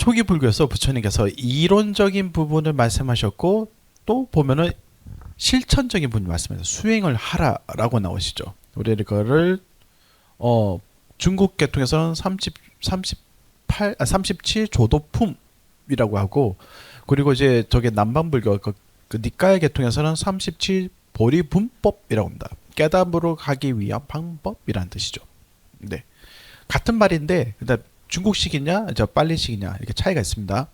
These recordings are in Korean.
초기 불교에서 부처님께서 이론적인 부분을 말씀하셨고 또 보면은 실천적인 부분 말씀하셔서 수행을 하라라고 나오시죠. 우리 이거를 중국 계통에서는 37 조도품이라고 하고, 그리고 이제 저게 남방불교 그 니까야 계통에서는 37 보리분법이라고 합니다. 깨닫음으로 가기 위한 방법이라는 뜻이죠. 네. 같은 말인데 근데 중국식이냐 저 빨리식이냐 이렇게 차이가 있습니다.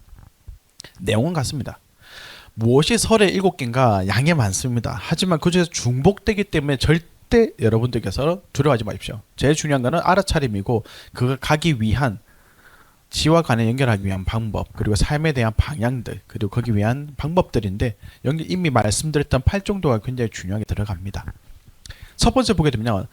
내용은 같습니다. 무엇이 설의 7개인가 양이 많습니다. 하지만 그중에서 중복되기 때문에 절대 여러분들께서 두려워하지 마십시오. 제일 중요한 거는 알아차림이고 그걸 가기 위한 지와 관에 연결하기 위한 방법, 그리고 삶에 대한 방향들, 그리고 거기 위한 방법들인데 여기 이미 말씀드렸던 8정도가 굉장히 중요하게 들어갑니다. 첫 번째 보게 되면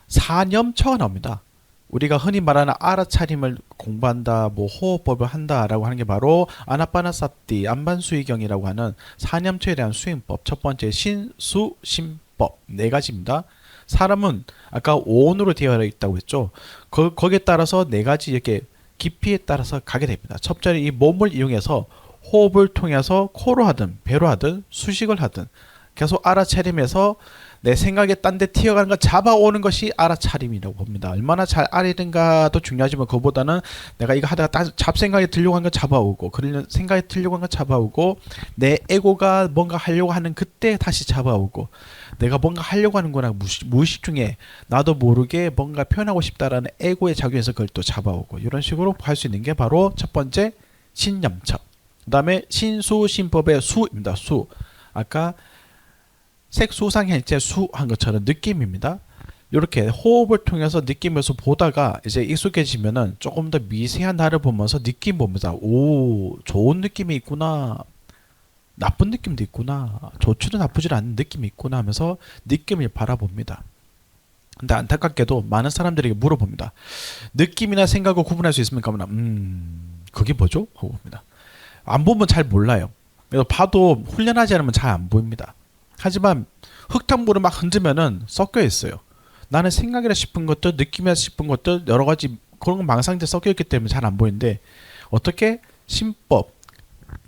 사념처가 나옵니다. 우리가 흔히 말하는 알아차림을 공부한다, 뭐 호흡법을 한다라고 하는 게 바로 아나파나사티 안반수의경이라고 하는 사념처에 대한 수행법. 첫 번째 신수심법 네 가지입니다. 사람은 아까 오온으로 되어 있다고 했죠. 거기에 따라서 네 가지 이렇게 깊이에 따라서 가게 됩니다. 첫 번째 이 몸을 이용해서 호흡을 통해서 코로 하든 배로 하든 수식을 하든 계속 알아차림해서 내 생각에 딴 데 튀어가는 거 잡아오는 것이 알아차림이라고 봅니다. 얼마나 잘 알리는가도 중요하지만 그보다는 내가 이거 하다가 잡생각이 들려고 하는 거 잡아오고, 그러는 생각이 들려고 하는 거 잡아오고, 내 에고가 뭔가 하려고 하는 그때 다시 잡아오고, 내가 뭔가 하려고 하는구나 무의식 중에 나도 모르게 뭔가 표현하고 싶다라는 에고의 작용에서 그걸 또 잡아오고, 이런 식으로 할 수 있는 게 바로 첫 번째 신념첩. 그 다음에 신수신법의 수입니다. 수. 아까 색수상행체 수한 것처럼 느낌입니다. 이렇게 호흡을 통해서 느끼면서 보다가 이제 익숙해지면은 조금 더 미세한 나를 보면서 느낌 보면서 오, 좋은 느낌이 있구나, 나쁜 느낌도 있구나, 좋지도 나쁘지 않은 느낌이 있구나 하면서 느낌을 바라봅니다. 근데 안타깝게도 많은 사람들에게 물어봅니다. 느낌이나 생각을 구분할 수 있습니까? 그게 뭐죠? 하고 봅니다. 안 보면 잘 몰라요. 봐도 훈련하지 않으면 잘 안 보입니다. 하지만 흙탕물을 막 흔들면은 섞여 있어요. 나는 생각이라 싶은 것들, 느낌이라 싶은 것들, 여러 가지 그런 망상들 섞여 있기 때문에 잘 안 보이는데, 어떻게 신법,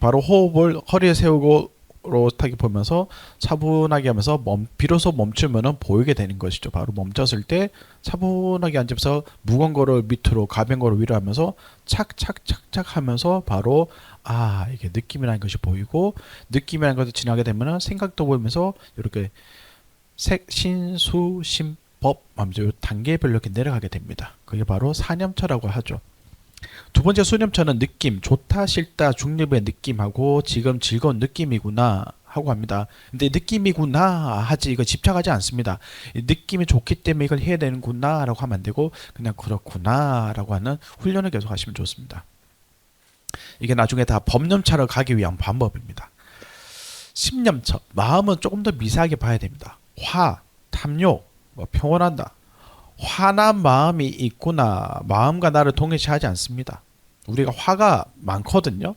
바로 호흡을 허리에 세우고 로타기 보면서 차분하게 하면서 비로소 멈추면은 보이게 되는 것이죠. 바로 멈췄을 때 차분하게 앉으면서 무거운 거를 밑으로, 가벼운 거를 위로 하면서 착착착착 하면서 바로 이게 느낌이라는 것이 보이고, 느낌이라는 것을 지나게 되면은 생각도 보이면서 이렇게 신수심법 하면서 단계별로 이렇게 내려가게 됩니다. 그게 바로 사념처라고 하죠. 두 번째 수념처는 느낌, 좋다 싫다 중립의 느낌하고 지금 즐거운 느낌이구나 하고 합니다. 근데 느낌이구나 하지 이거 집착하지 않습니다. 느낌이 좋기 때문에 이걸 해야 되는구나 라고 하면 안 되고 그냥 그렇구나 라고 하는 훈련을 계속 하시면 좋습니다. 이게 나중에 다 법념차로 가기 위한 방법입니다. 심념처, 마음은 조금 더 미세하게 봐야 됩니다. 화, 탐욕, 평온한다, 화난 마음이 있구나. 마음과 나를 동일시하지 않습니다. 우리가 화가 많거든요.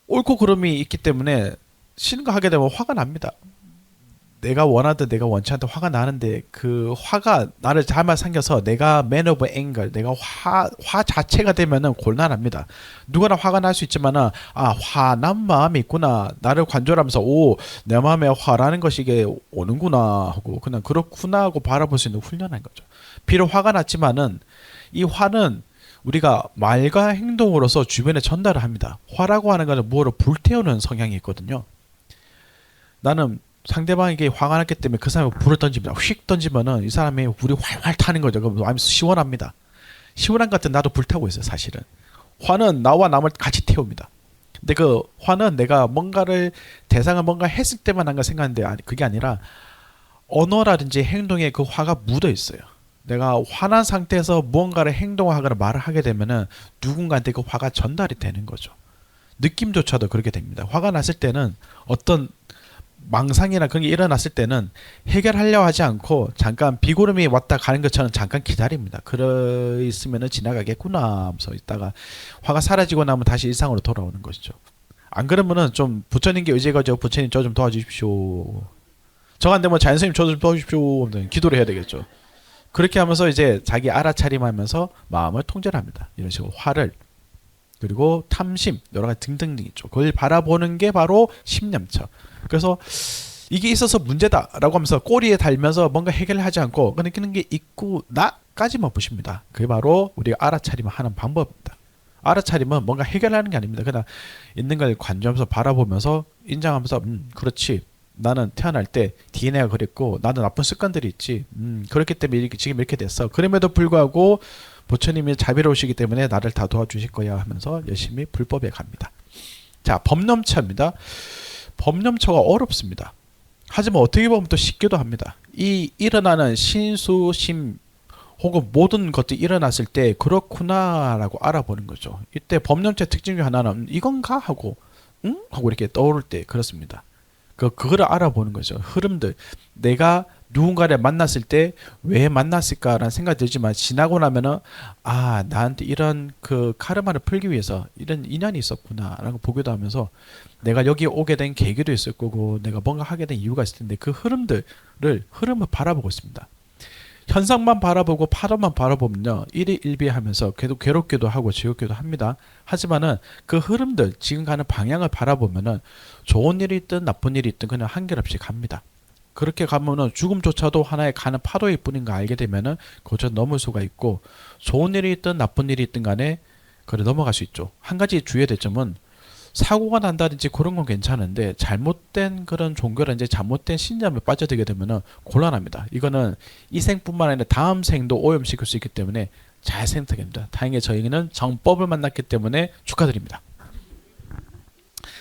옳고 그름이 있기 때문에 싫은 거 하게 되면 화가 납니다. 내가 원하든 내가 원치 않든 화가 나는데 그 화가 나를 잡아당겨서 내가 man of anger, 내가 화 자체가 되면은 곤란합니다. 누구나 화가 날 수 있지만은 화난 마음이 있구나, 나를 관절하면서 내 마음에 화라는 것이 이게 오는구나 하고 그냥 그렇구나 하고 바라볼 수 있는 훈련한 거죠. 비록 화가 났지만은 이 화는 우리가 말과 행동으로서 주변에 전달을 합니다. 화라고 하는 것은 무엇을 불태우는 성향이 있거든요. 나는 상대방에게 화가 났기 때문에 그 사람이 불을 던집니다. 휙 던지면은 이 사람이 불이 활활 타는 거죠. 그럼 마음이 시원합니다. 시원한 것 같은 나도 불타고 있어요. 사실은 화는 나와 남을 같이 태웁니다. 근데 그 화는 내가 뭔가를 대상을 뭔가 했을 때만 한 걸 생각하는데 그게 아니라 언어라든지 행동에 그 화가 묻어 있어요. 내가 화난 상태에서 무언가를 행동하거나 말을 하게 되면은 누군가한테 그 화가 전달이 되는 거죠. 느낌조차도 그렇게 됩니다. 화가 났을 때는 어떤 망상이나 그런 게 일어났을 때는 해결하려고 하지 않고 잠깐 비구름이 왔다 가는 것처럼 잠깐 기다립니다. 그러 있으면 지나가겠구나 하면서 있다가 화가 사라지고 나면 다시 일상으로 돌아오는 것이죠. 안 그러면은 좀 부처님께 의지해가지고 부처님 저 좀 도와주십시오, 정 안 되면 자연스님 저 좀 도와주십시오 기도를 해야 되겠죠. 그렇게 하면서 이제 자기 알아차림하면서 마음을 통제를 합니다. 이런 식으로 화를 그리고 탐심 여러 가지 등등등 있죠. 그걸 바라보는 게 바로 심념처. 그래서 이게 있어서 문제다라고 하면서 꼬리에 달면서 뭔가 해결을 하지 않고 그런 게 있고 나까지만 보십니다. 그게 바로 우리가 알아차림을 하는 방법입니다. 알아차림은 뭔가 해결하는 게 아닙니다. 그냥 있는 걸 관조하면서 바라보면서 인정하면서 그렇지. 나는 태어날 때 DNA가 그랬고 나도 나쁜 습관들이 있지. 그렇기 때문에 지금 이렇게 됐어. 그럼에도 불구하고 부처님이 자비로우시기 때문에 나를 다 도와주실 거야 하면서 열심히 불법에 갑니다. 자, 법념처입니다. 법념처가 어렵습니다. 하지만 어떻게 보면 또 쉽기도 합니다. 이 일어나는 신수심 혹은 모든 것들이 일어났을 때 그렇구나라고 알아보는 거죠. 이때 법념체 특징 중 하나는 이건가 하고 응? 하고 이렇게 떠오를 때 그렇습니다. 그거를 알아보는 거죠. 흐름들. 내가 누군가를 만났을 때 왜 만났을까라는 생각이 들지만 지나고 나면은 아 나한테 이런 그 카르마를 풀기 위해서 이런 인연이 있었구나라는 걸 보기도 하면서 내가 여기 오게 된 계기도 있을 거고 내가 뭔가 하게 된 이유가 있을 텐데 그 흐름을 바라보고 있습니다. 현상만 바라보고 파도만 바라보면요 일희일비하면서 계속 괴롭기도 하고 즐겁기도 합니다. 하지만은 그 흐름들 지금 가는 방향을 바라보면은 좋은 일이 있든 나쁜 일이 있든 그냥 한결없이 갑니다. 그렇게 가면은 죽음조차도 하나의 가는 파도일 뿐인 거 알게 되면은 그저 넘을 수가 있고 좋은 일이 있든 나쁜 일이 있든 간에 그래 넘어갈 수 있죠. 한 가지 주의해야 될 점은 사고가 난다든지 그런 건 괜찮은데 잘못된 그런 종교라든지 잘못된 신념에 빠져들게 되면은 곤란합니다. 이거는 이 생뿐만 아니라 다음 생도 오염시킬 수 있기 때문에 잘 생각해야 됩니다. 다행히 저희는 정법을 만났기 때문에 축하드립니다.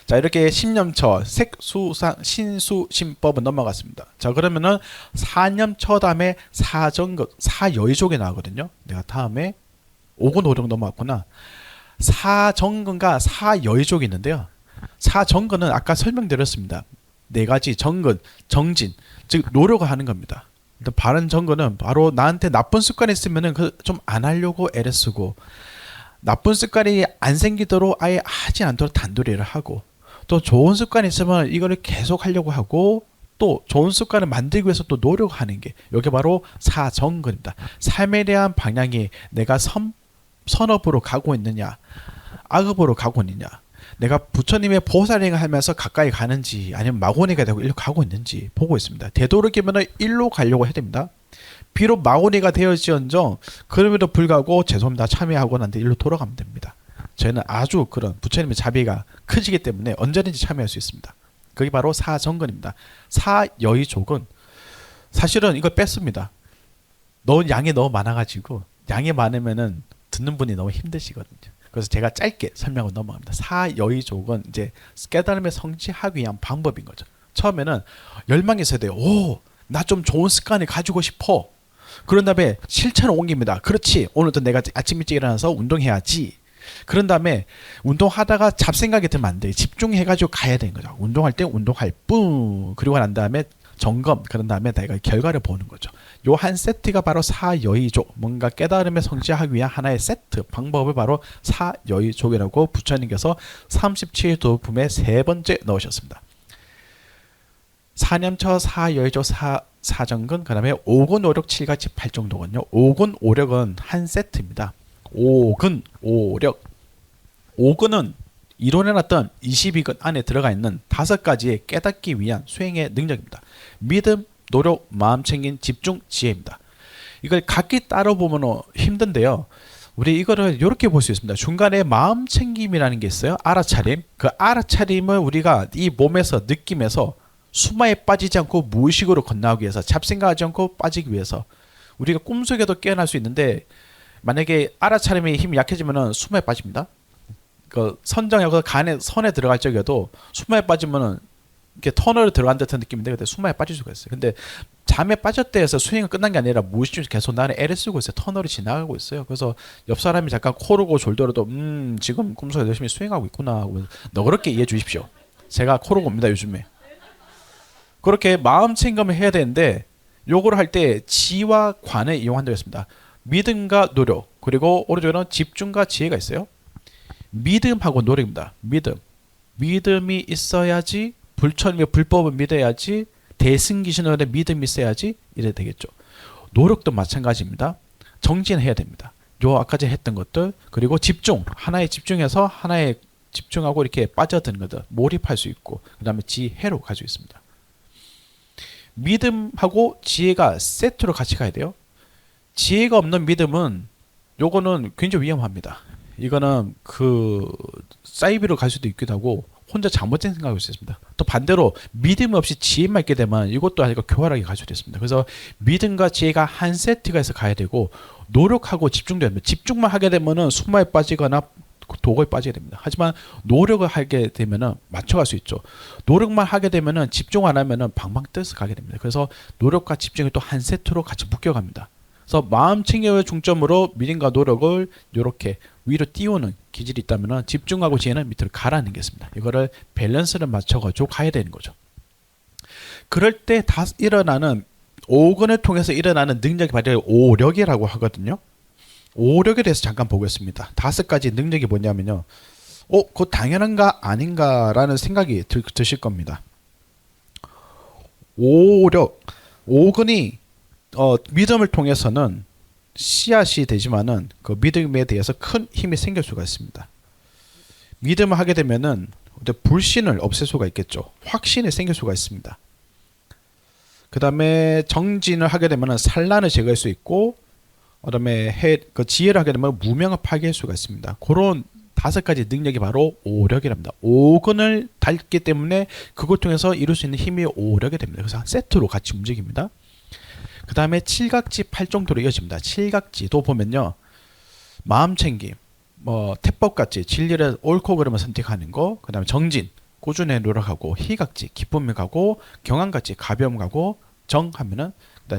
자 이렇게 신념처, 색수상, 신수심법은 넘어갔습니다. 자 그러면은 사념처 다음에 사정거, 사여의족이 나오거든요. 내가 다음에 오곤오령 넘어갔구나. 사정근과 사여의족이 있는데요. 사정근은 아까 설명드렸습니다. 네 가지 정근, 정진, 즉 노력을 하는 겁니다. 일단 바른 정근은 바로 나한테 나쁜 습관이 있으면은 그 좀 안 하려고 애를 쓰고 나쁜 습관이 안 생기도록 아예 하지 않도록 단도리를 하고 또 좋은 습관이 있으면 이거를 계속 하려고 하고 또 좋은 습관을 만들기 위해서 또 노력하는 게 이게 바로 사정근입니다. 삶에 대한 방향이 내가 선업으로 가고 있느냐 악업으로 가고 있느냐 내가 부처님의 보살행을 하면서 가까이 가는지 아니면 마고니가 되고 일로 가고 있는지 보고 있습니다. 되도록이면 일로 가려고 해야 됩니다. 비록 마고니가 되어지언정 그럼에도 불구하고 죄송합니다 참여하고 난데 일로 돌아가면 됩니다. 저희는 아주 그런 부처님의 자비가 크시기 때문에 언제든지 참여할 수 있습니다. 그게 바로 사정근입니다. 사여의족은 사실은 이걸 뺐습니다. 양이 너무 많아가지고 양이 많으면은 듣는 분이 너무 힘드시거든요. 그래서 제가 짧게 설명을 넘어갑니다. 사여의족은 이제 깨달음에 성취하기 위한 방법인 거죠. 처음에는 열망이 있어야 돼요. 오, 나 좀 좋은 습관을 가지고 싶어. 그런 다음에 실천을 옮깁니다. 그렇지. 오늘도 내가 아침 일찍 일어나서 운동해야지. 그런 다음에 운동하다가 잡생각이 들면 안 돼. 집중해가지고 가야 되는 거죠. 운동할 때 운동할 뿐. 그리고 난 다음에 점검. 그런 다음에 내가 결과를 보는 거죠. 요 한 세트가 바로 사여의족. 뭔가 깨달음에 성취하기 위한 하나의 세트. 방법을 바로 사여의족이라고 부처님께서 37도품의 세 번째 넣으셨습니다. 사념처, 사여의족, 사정근, 그 다음에 오근, 오력, 칠가치, 팔정도건요. 오근, 오력은 한 세트입니다. 오근, 오력. 오근은 이론에 놨던 22근 안에 들어가 있는 5가지의 깨닫기 위한 수행의 능력입니다. 믿음, 노력, 마음 챙긴, 집중, 지혜입니다. 이걸 각기 따로 보면 힘든데요. 우리 이거를 이렇게 볼 수 있습니다. 중간에 마음 챙김이라는 게 있어요. 알아차림. 그 알아차림을 우리가 이 몸에서 느낌에서 수마에 빠지지 않고 무의식으로 건너가기 위해서 잡생각하지 않고 빠지기 위해서 우리가 꿈속에도 깨어날 수 있는데 만약에 알아차림의 힘이 약해지면은 수마에 빠집니다. 그 선정하고 선에 들어갈 적에도 수마에 빠지면은 이렇게 터널에 들어간 듯한 느낌인데 그때 수마에 빠질 수가 있어요. 근데 잠에 빠졌다 해서 수행은 끝난 게 아니라 무의식적으로 계속 나는 애를 쓰고 있어요. 터널이 지나가고 있어요. 그래서 옆 사람이 잠깐 코르고 졸더라도 지금 꿈속에 열심히 수행하고 있구나 하고 너그럽게 이해해 주십시오. 제가 코르고 옵니다 요즘에. 그렇게 마음 챙김을 해야 되는데 요거를 할 때 지와 관을 이용한다고 했습니다. 믿음과 노력 그리고 오른쪽에는 집중과 지혜가 있어요. 믿음하고 노력입니다. 믿음이 있어야지 부처님의 불법을 믿어야지 대승기신원에 믿음이 있어야지 이래 되겠죠. 노력도 마찬가지입니다. 정진해야 됩니다. 요 아까 전에 했던 것들, 그리고 집중, 하나에 집중해서 하나에 집중하고 이렇게 빠져드는 것들 몰입할 수 있고, 그 다음에 지혜로 가지고 있습니다. 믿음하고 지혜가 세트로 같이 가야 돼요. 지혜가 없는 믿음은 요거는 굉장히 위험합니다. 이거는 그 사이비로 갈 수도 있기도 하고 혼자 잘못된 생각을 수 있습니다. 또 반대로 믿음 없이 지혜만 있게 되면 이것도 아니고 교활하게 갈 수도 있습니다. 그래서 믿음과 지혜가 한 세트가 해서 가야 되고, 노력하고 집중돼야 됩니다. 집중만 하게 되면은 수마에 빠지거나 도구에 빠지게 됩니다. 하지만 노력을 하게 되면은 맞춰갈 수 있죠. 노력만 하게 되면은 집중 안 하면은 방방 떠서 가게 됩니다. 그래서 노력과 집중이 또 한 세트로 같이 묶여갑니다. 그래서 마음 챙김을 중점으로 믿음과 노력을 이렇게 위로 띄우는 기질이 있다면은 집중하고 지혜는 밑으로 가라앉겠습니다. 이거를 밸런스를 맞춰가지고 가야 되는 거죠. 그럴 때 다 일어나는 오건을 통해서 일어나는 능력이 바로 오력이라고 하거든요. 오력에 대해서 잠깐 보겠습니다. 5가지 능력이 뭐냐면요. 그거 당연한가 아닌가라는 생각이 드실 겁니다. 오력, 오건이 믿음을 통해서는 씨앗이 되지만은 그 믿음에 대해서 큰 힘이 생길 수가 있습니다. 믿음을 하게 되면은 불신을 없앨 수가 있겠죠. 확신이 생길 수가 있습니다. 그 다음에 정진을 하게 되면은 산란을 제거할 수 있고, 그 다음에 그 지혜를 하게 되면 무명을 파괴할 수가 있습니다. 그런 5가지 능력이 바로 오력이랍니다. 오건을 닳기 때문에 그걸 통해서 이룰 수 있는 힘이 오력이 됩니다. 그래서 한 세트로 같이 움직입니다. 그 다음에 칠각지 8정도로 이어집니다. 칠각지도 보면요, 마음챙김, 태법같이 진리를 옳고 그름을 선택하는 거, 그 다음에 정진, 꾸준히 노력하고, 희각지, 기쁨을 가고, 경안같이 가벼움 가고, 정하면은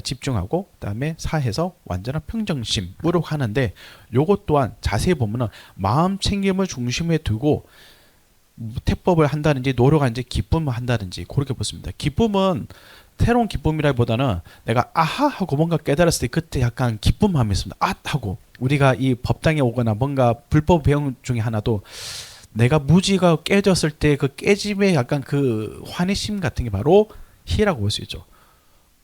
집중하고, 그 다음에 사해서 완전한 평정심으로 하는데, 요것 또한 자세히 보면은 마음 챙김을 중심에 두고 태법을 한다든지 노력하는지 기쁨을 한다든지 그렇게 보습니다. 기쁨은 새로운 기쁨이라기보다는 내가 아하 하고 뭔가 깨달았을 때 그때 약간 기쁨함이 있습니다. 아 하고, 우리가 이 법당에 오거나 뭔가 불법 배움 중에 하나도 내가 무지가 깨졌을 때 그 깨짐의 약간 그 환희심 같은 게 바로 희라고 볼 수 있죠.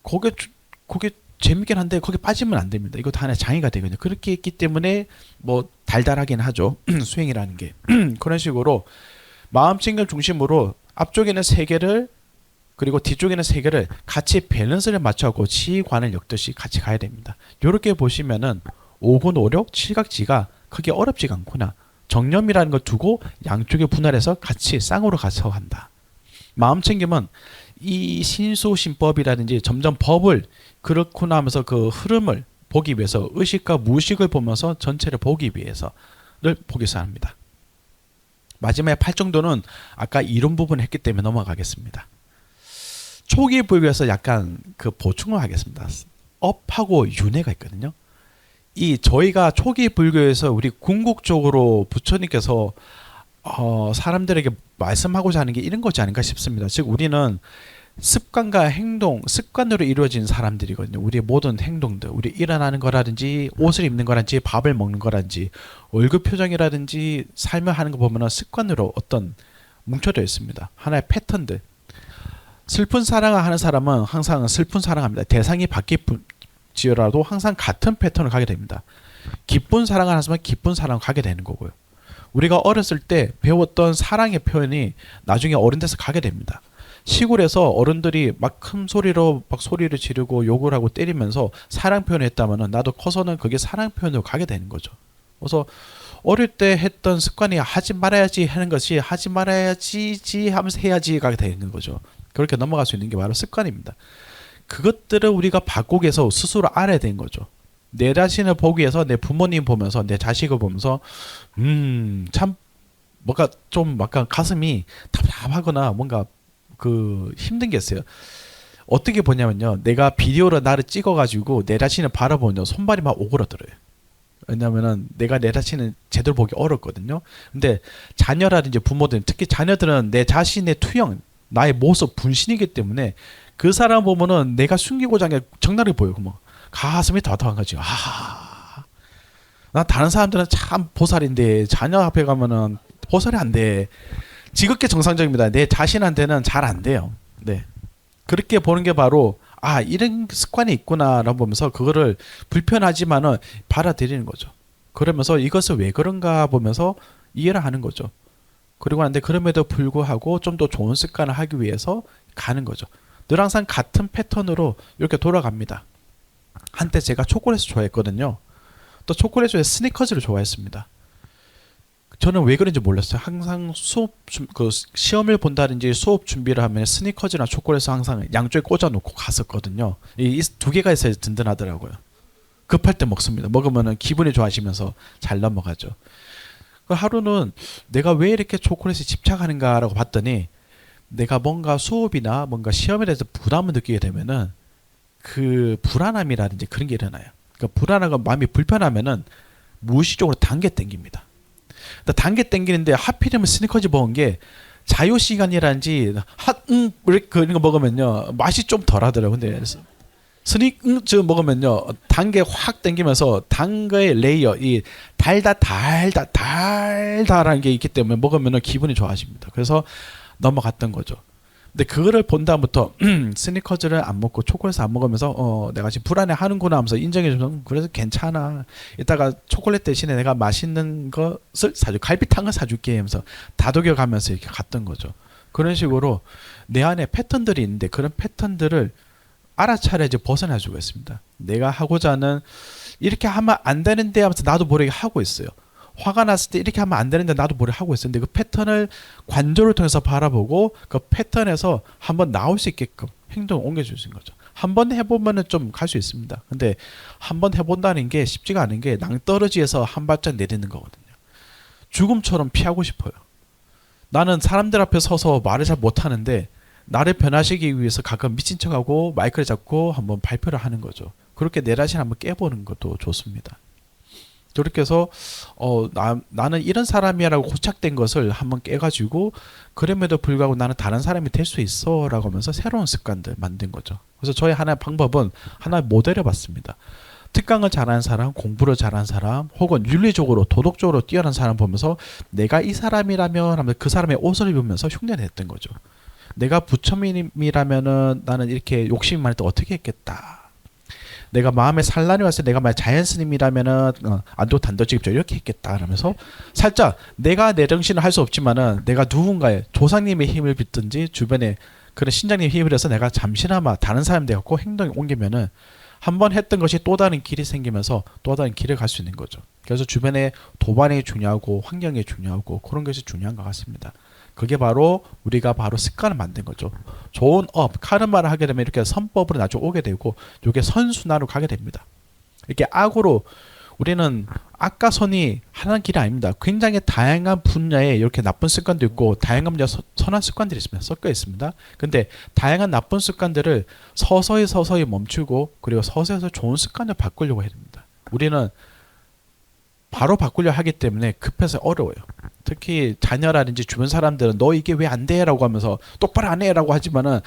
그게 재밌긴 한데 거기 빠지면 안 됩니다. 이것도 하나의 장애가 되거든요. 그렇게 있기 때문에 뭐 달달하긴 하죠. 수행이라는 게. 그런 식으로 마음 챙김 중심으로 앞쪽에는 3개를 그리고 뒤쪽에는 3개를 같이 밸런스를 맞춰갖고 지관을 엮듯이 같이 가야 됩니다. 이렇게 보시면은 오건 오력 칠각지가 크게 어렵지가 않구나. 정념이라는 걸 두고 양쪽에 분할해서 같이 쌍으로 가서 한다. 마음 챙김은 이 신수신법이라든지 점점 법을 그렇구나 하면서 그 흐름을 보기 위해서 의식과 무의식을 보면서 전체를 보기 위해서를 보기 위해서 합니다. 마지막에 8정도는 아까 이론 부분 했기 때문에 넘어가겠습니다. 초기 불교에서 약간 그 보충을 하겠습니다. 업하고 윤회가 있거든요. 이 저희가 초기 불교에서 우리 궁극적으로 부처님께서 사람들에게 말씀하고자 하는 게 이런 거지 않을까 싶습니다. 즉 우리는 습관과 행동, 습관으로 이루어진 사람들이거든요. 우리의 모든 행동들, 우리 일어나는 거라든지 옷을 입는 거라든지 밥을 먹는 거라든지 얼굴 표정이라든지 삶을 하는 거 보면 습관으로 어떤 뭉쳐져 있습니다. 하나의 패턴들. 슬픈 사랑을 하는 사람은 항상 슬픈 사랑합니다. 대상이 바뀌지라도 항상 같은 패턴을 가게 됩니다. 기쁜 사랑을 하는 사람은 기쁜 사랑을 가게 되는 거고요. 우리가 어렸을 때 배웠던 사랑의 표현이 나중에 어른 돼서 가게 됩니다. 시골에서 어른들이 막 큰 소리로 막 소리를 지르고 욕을 하고 때리면서 사랑 표현을 했다면 나도 커서는 그게 사랑 표현으로 가게 되는 거죠. 그래서 어릴 때 했던 습관이 하지 말아야지 하는 것이 하지 말아야지 하면서 해야지가 되는 거죠. 그렇게 넘어갈 수 있는 게 바로 습관입니다. 그것들을 우리가 바꾸기 위해서 스스로 알아야 되는 거죠. 내 자신을 보기 위해서 내 부모님 보면서 내 자식을 보면서 참 뭔가 좀 약간 가슴이 답답하거나 뭔가 그 힘든 게 있어요. 어떻게 보냐면요, 내가 비디오로 나를 찍어가지고 내 자신을 바라보면 손발이 막 오그라들어요. 왜냐면은 내가 내 자신을 제대로 보기 어렵거든요. 근데 자녀라든지 부모들, 특히 자녀들은 내 자신의 투영, 나의 모습, 분신이기 때문에 그 사람 보면은 내가 숨기고자 하는 게 적나라하게 보여. 뭐 가슴이 답답한 거지. 나 다른 사람들은 참 보살인데 자녀 앞에 가면은 보살이 안 돼. 지극히 정상적입니다. 내 자신한테는 잘 안 돼요. 네. 그렇게 보는 게 바로 아, 이런 습관이 있구나라고 보면서 그거를 불편하지만은 받아들이는 거죠. 그러면서 이것을 왜 그런가 보면서 이해를 하는 거죠. 그리고 한데 그럼에도 불구하고 좀 더 좋은 습관을 하기 위해서 가는 거죠. 늘 항상 같은 패턴으로 이렇게 돌아갑니다. 한때 제가 초콜릿을 좋아했거든요. 또 초콜릿 중에 스니커즈를 좋아했습니다. 저는 왜 그런지 몰랐어요. 항상 그 시험을 본다든지 수업 준비를 하면 스니커즈나 초콜릿을 항상 양쪽에 꽂아놓고 갔었거든요. 이 두 개가 있어야 든든하더라고요. 급할 때 먹습니다. 먹으면 기분이 좋아지면서 잘 넘어가죠. 그 하루는 내가 왜 이렇게 초콜릿에 집착하는가라고 봤더니 내가 뭔가 수업이나 뭔가 시험에 대해서 부담을 느끼게 되면은 그 불안함이라든지 그런 게 일어나요. 그러니까 불안하고 마음이 불편하면은 무의식적으로 단 게 땡깁니다. 단 게 땡기는데 하필이면 스니커즈 먹은 게 자유 시간이라든지 그런 거 먹으면요 맛이 좀 덜하더라고요. 근데 스니커즈 먹으면요 단 게 확 땡기면서 단 거의 레이어 이 달달한 게 있기 때문에 먹으면은 기분이 좋아집니다. 그래서 넘어갔던 거죠. 근데 그거를 본 다음부터 스니커즈를 안 먹고 초콜릿을 안 먹으면서 내가 지금 불안해 하는구나 하면서 인정해주면 그래서 괜찮아. 이따가 초콜릿 대신에 내가 맛있는 것을 사줄 갈비탕을 사줄게 하면서 다독여가면서 이렇게 갔던 거죠. 그런 식으로 내 안에 패턴들이 있는데 그런 패턴들을 알아차려야지 벗어나주고 있습니다. 내가 하고자 하는 이렇게 하면 안 되는데 하면서 나도 모르게 하고 있어요. 화가 났을 때 이렇게 하면 안 되는데 나도 모르게 하고 있어요. 근데 그 패턴을 관조를 통해서 바라보고 그 패턴에서 한번 나올 수 있게끔 행동을 옮겨줄 수 있는 거죠. 한번 해보면은 좀 갈 수 있습니다. 근데 한번 해본다는 게 쉽지가 않은 게 낭떠러지에서 한 발짝 내리는 거거든요. 죽음처럼 피하고 싶어요. 나는 사람들 앞에 서서 말을 잘 못하는데 나를 변화시키기 위해서 가끔 미친 척하고 마이크를 잡고 한번 발표를 하는 거죠. 그렇게 내 자신 한번 깨보는 것도 좋습니다. 그렇게 해서 나는 이런 사람이야라고 고착된 것을 한번 깨가지고 그럼에도 불구하고 나는 다른 사람이 될 수 있어 라고 하면서 새로운 습관들 만든 거죠. 그래서 저의 하나의 방법은 하나의 모델을 봤습니다. 특강을 잘하는 사람, 공부를 잘하는 사람, 혹은 윤리적으로 도덕적으로 뛰어난 사람 보면서 내가 이 사람이라면 하면서 그 사람의 옷을 입으면서 흉내를 냈던 거죠. 내가 부처님이라면은 나는 이렇게 욕심이 많을 때 어떻게 했겠다. 내가 마음에 산란이 왔을 때 내가 만약 자연스님이라면은 안도 단도직입적 이렇게 했겠다 라면서 살짝 내가 내 정신을 할 수 없지만은 내가 누군가의 조상님의 힘을 빚든지 주변에 그런 신장님의 힘을 해서 내가 잠시나마 다른 사람 되었고 행동이 옮기면은 한번 했던 것이 또 다른 길이 생기면서 또 다른 길을 갈 수 있는 거죠. 그래서 주변에 도반이 중요하고 환경이 중요하고 그런 것이 중요한 것 같습니다. 그게 바로 우리가 바로 습관을 만든 거죠. 좋은 카르마를 하게 되면 이렇게 선법으로 나중에 오게 되고 이게 선순환으로 가게 됩니다. 이렇게 악으로 우리는 악과 선이 하나의 길이 아닙니다. 굉장히 다양한 분야에 이렇게 나쁜 습관도 있고 다양한 분야 선한 습관들이 있습니다. 섞여 있습니다. 근데 다양한 나쁜 습관들을 서서히 멈추고 그리고 서서히 좋은 습관을 바꾸려고 해야 됩니다. 우리는 바로 바꾸려 하기 때문에 급해서 어려워요. 특히 자녀라든지 주변 사람들은 너 이게 왜 안 돼? 라고 하면서 똑바로 안 해? 라고 하지만은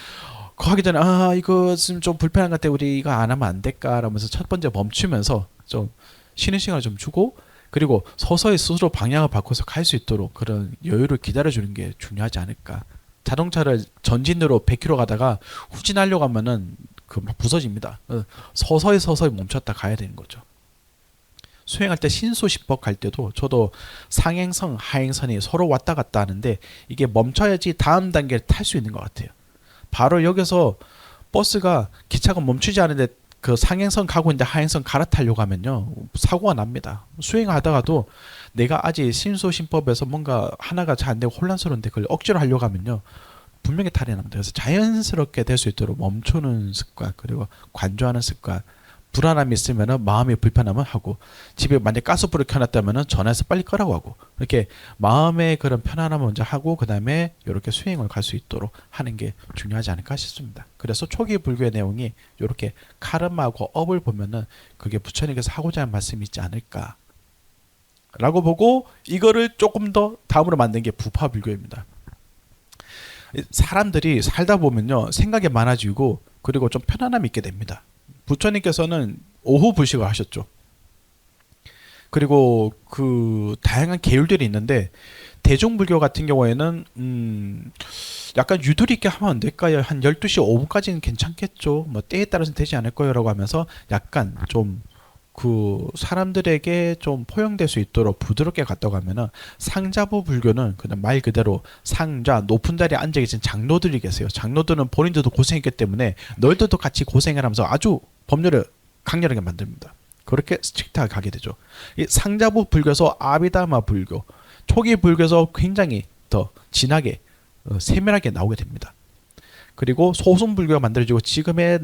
그거 하기 전에 이거 좀 불편한 것 같아 우리 이거 안 하면 안 될까? 라면서 첫 번째 멈추면서 좀 쉬는 시간을 좀 주고 그리고 서서히 스스로 방향을 바꿔서 갈 수 있도록 그런 여유를 기다려주는 게 중요하지 않을까. 자동차를 전진으로 100km 가다가 후진하려고 하면은 그 막 부서집니다. 서서히 멈췄다 가야 되는 거죠. 수행할 때 신수시법 갈 때도 저도 상행선, 하행선이 서로 왔다 갔다 하는데 이게 멈춰야지 다음 단계를 탈 수 있는 것 같아요. 바로 여기서 버스가 기차가 멈추지 않은데 그 상행선 가고 있는데 하행선 갈아타려고 하면요 사고가 납니다. 수행하다가도 내가 아직 신수신법에서 뭔가 하나가 잘 안 되고 혼란스러운데 그걸 억지로 하려고 하면요 분명히 탈이 납니다. 그래서 자연스럽게 될 수 있도록 멈추는 습관 그리고 관조하는 습관 불안함이 있으면 마음이 불편함을 하고 집에 만약 가스불을 켜놨다면 전화해서 빨리 끄라고 하고 이렇게 마음의 그런 편안함을 먼저 하고 그 다음에 이렇게 수행을 갈 수 있도록 하는 게 중요하지 않을까 싶습니다. 그래서 초기 불교의 내용이 이렇게 카르마하고 업을 보면은 그게 부처님께서 하고자 하는 말씀이 있지 않을까 라고 보고 이거를 조금 더 다음으로 만든 게 부파불교입니다. 사람들이 살다 보면요 생각이 많아지고 그리고 좀 편안함이 있게 됩니다. 부처님께서는 오후 불식을 하셨죠. 그리고 그 다양한 계율들이 있는데 대중불교 같은 경우에는 약간 유도리 있게 하면 안 될까요? 한 12시 5분까지는 괜찮겠죠. 뭐 때에 따라서는 되지 않을 거예요. 라고 하면서 약간 좀 그 사람들에게 좀 포용될 수 있도록 부드럽게 갔다고 하면은 상자부 불교는 그냥 말 그대로 상자 높은 자리에 앉아 계신 장로들이 계세요. 장로들은 본인들도 고생했기 때문에 너희들도 같이 고생을 하면서 아주 법률을 강렬하게 만듭니다. 그렇게 스트릭트하게 가게 되죠. 이 상자부 불교에서 아비다마 불교, 초기 불교에서 굉장히 더 진하게 세밀하게 나오게 됩니다. 그리고 소승 불교가 만들어지고 지금의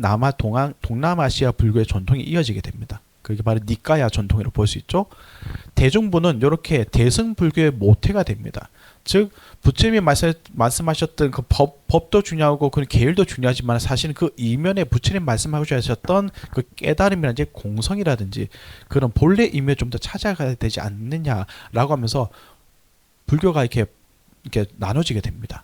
동남아시아 불교의 전통이 이어지게 됩니다. 그게 바로 니까야 전통이라고 볼 수 있죠. 대중부는 이렇게 대승 불교의 모태가 됩니다. 즉 부처님이 말씀하셨던 그 법도 중요하고 그 계율도 중요하지만 사실은 그 이면에 부처님 말씀하셨던 그 깨달음이라든지 공성이라든지 그런 본래 의미에 좀 더 찾아가야 되지 않느냐라고 하면서 불교가 이렇게 나눠지게 됩니다.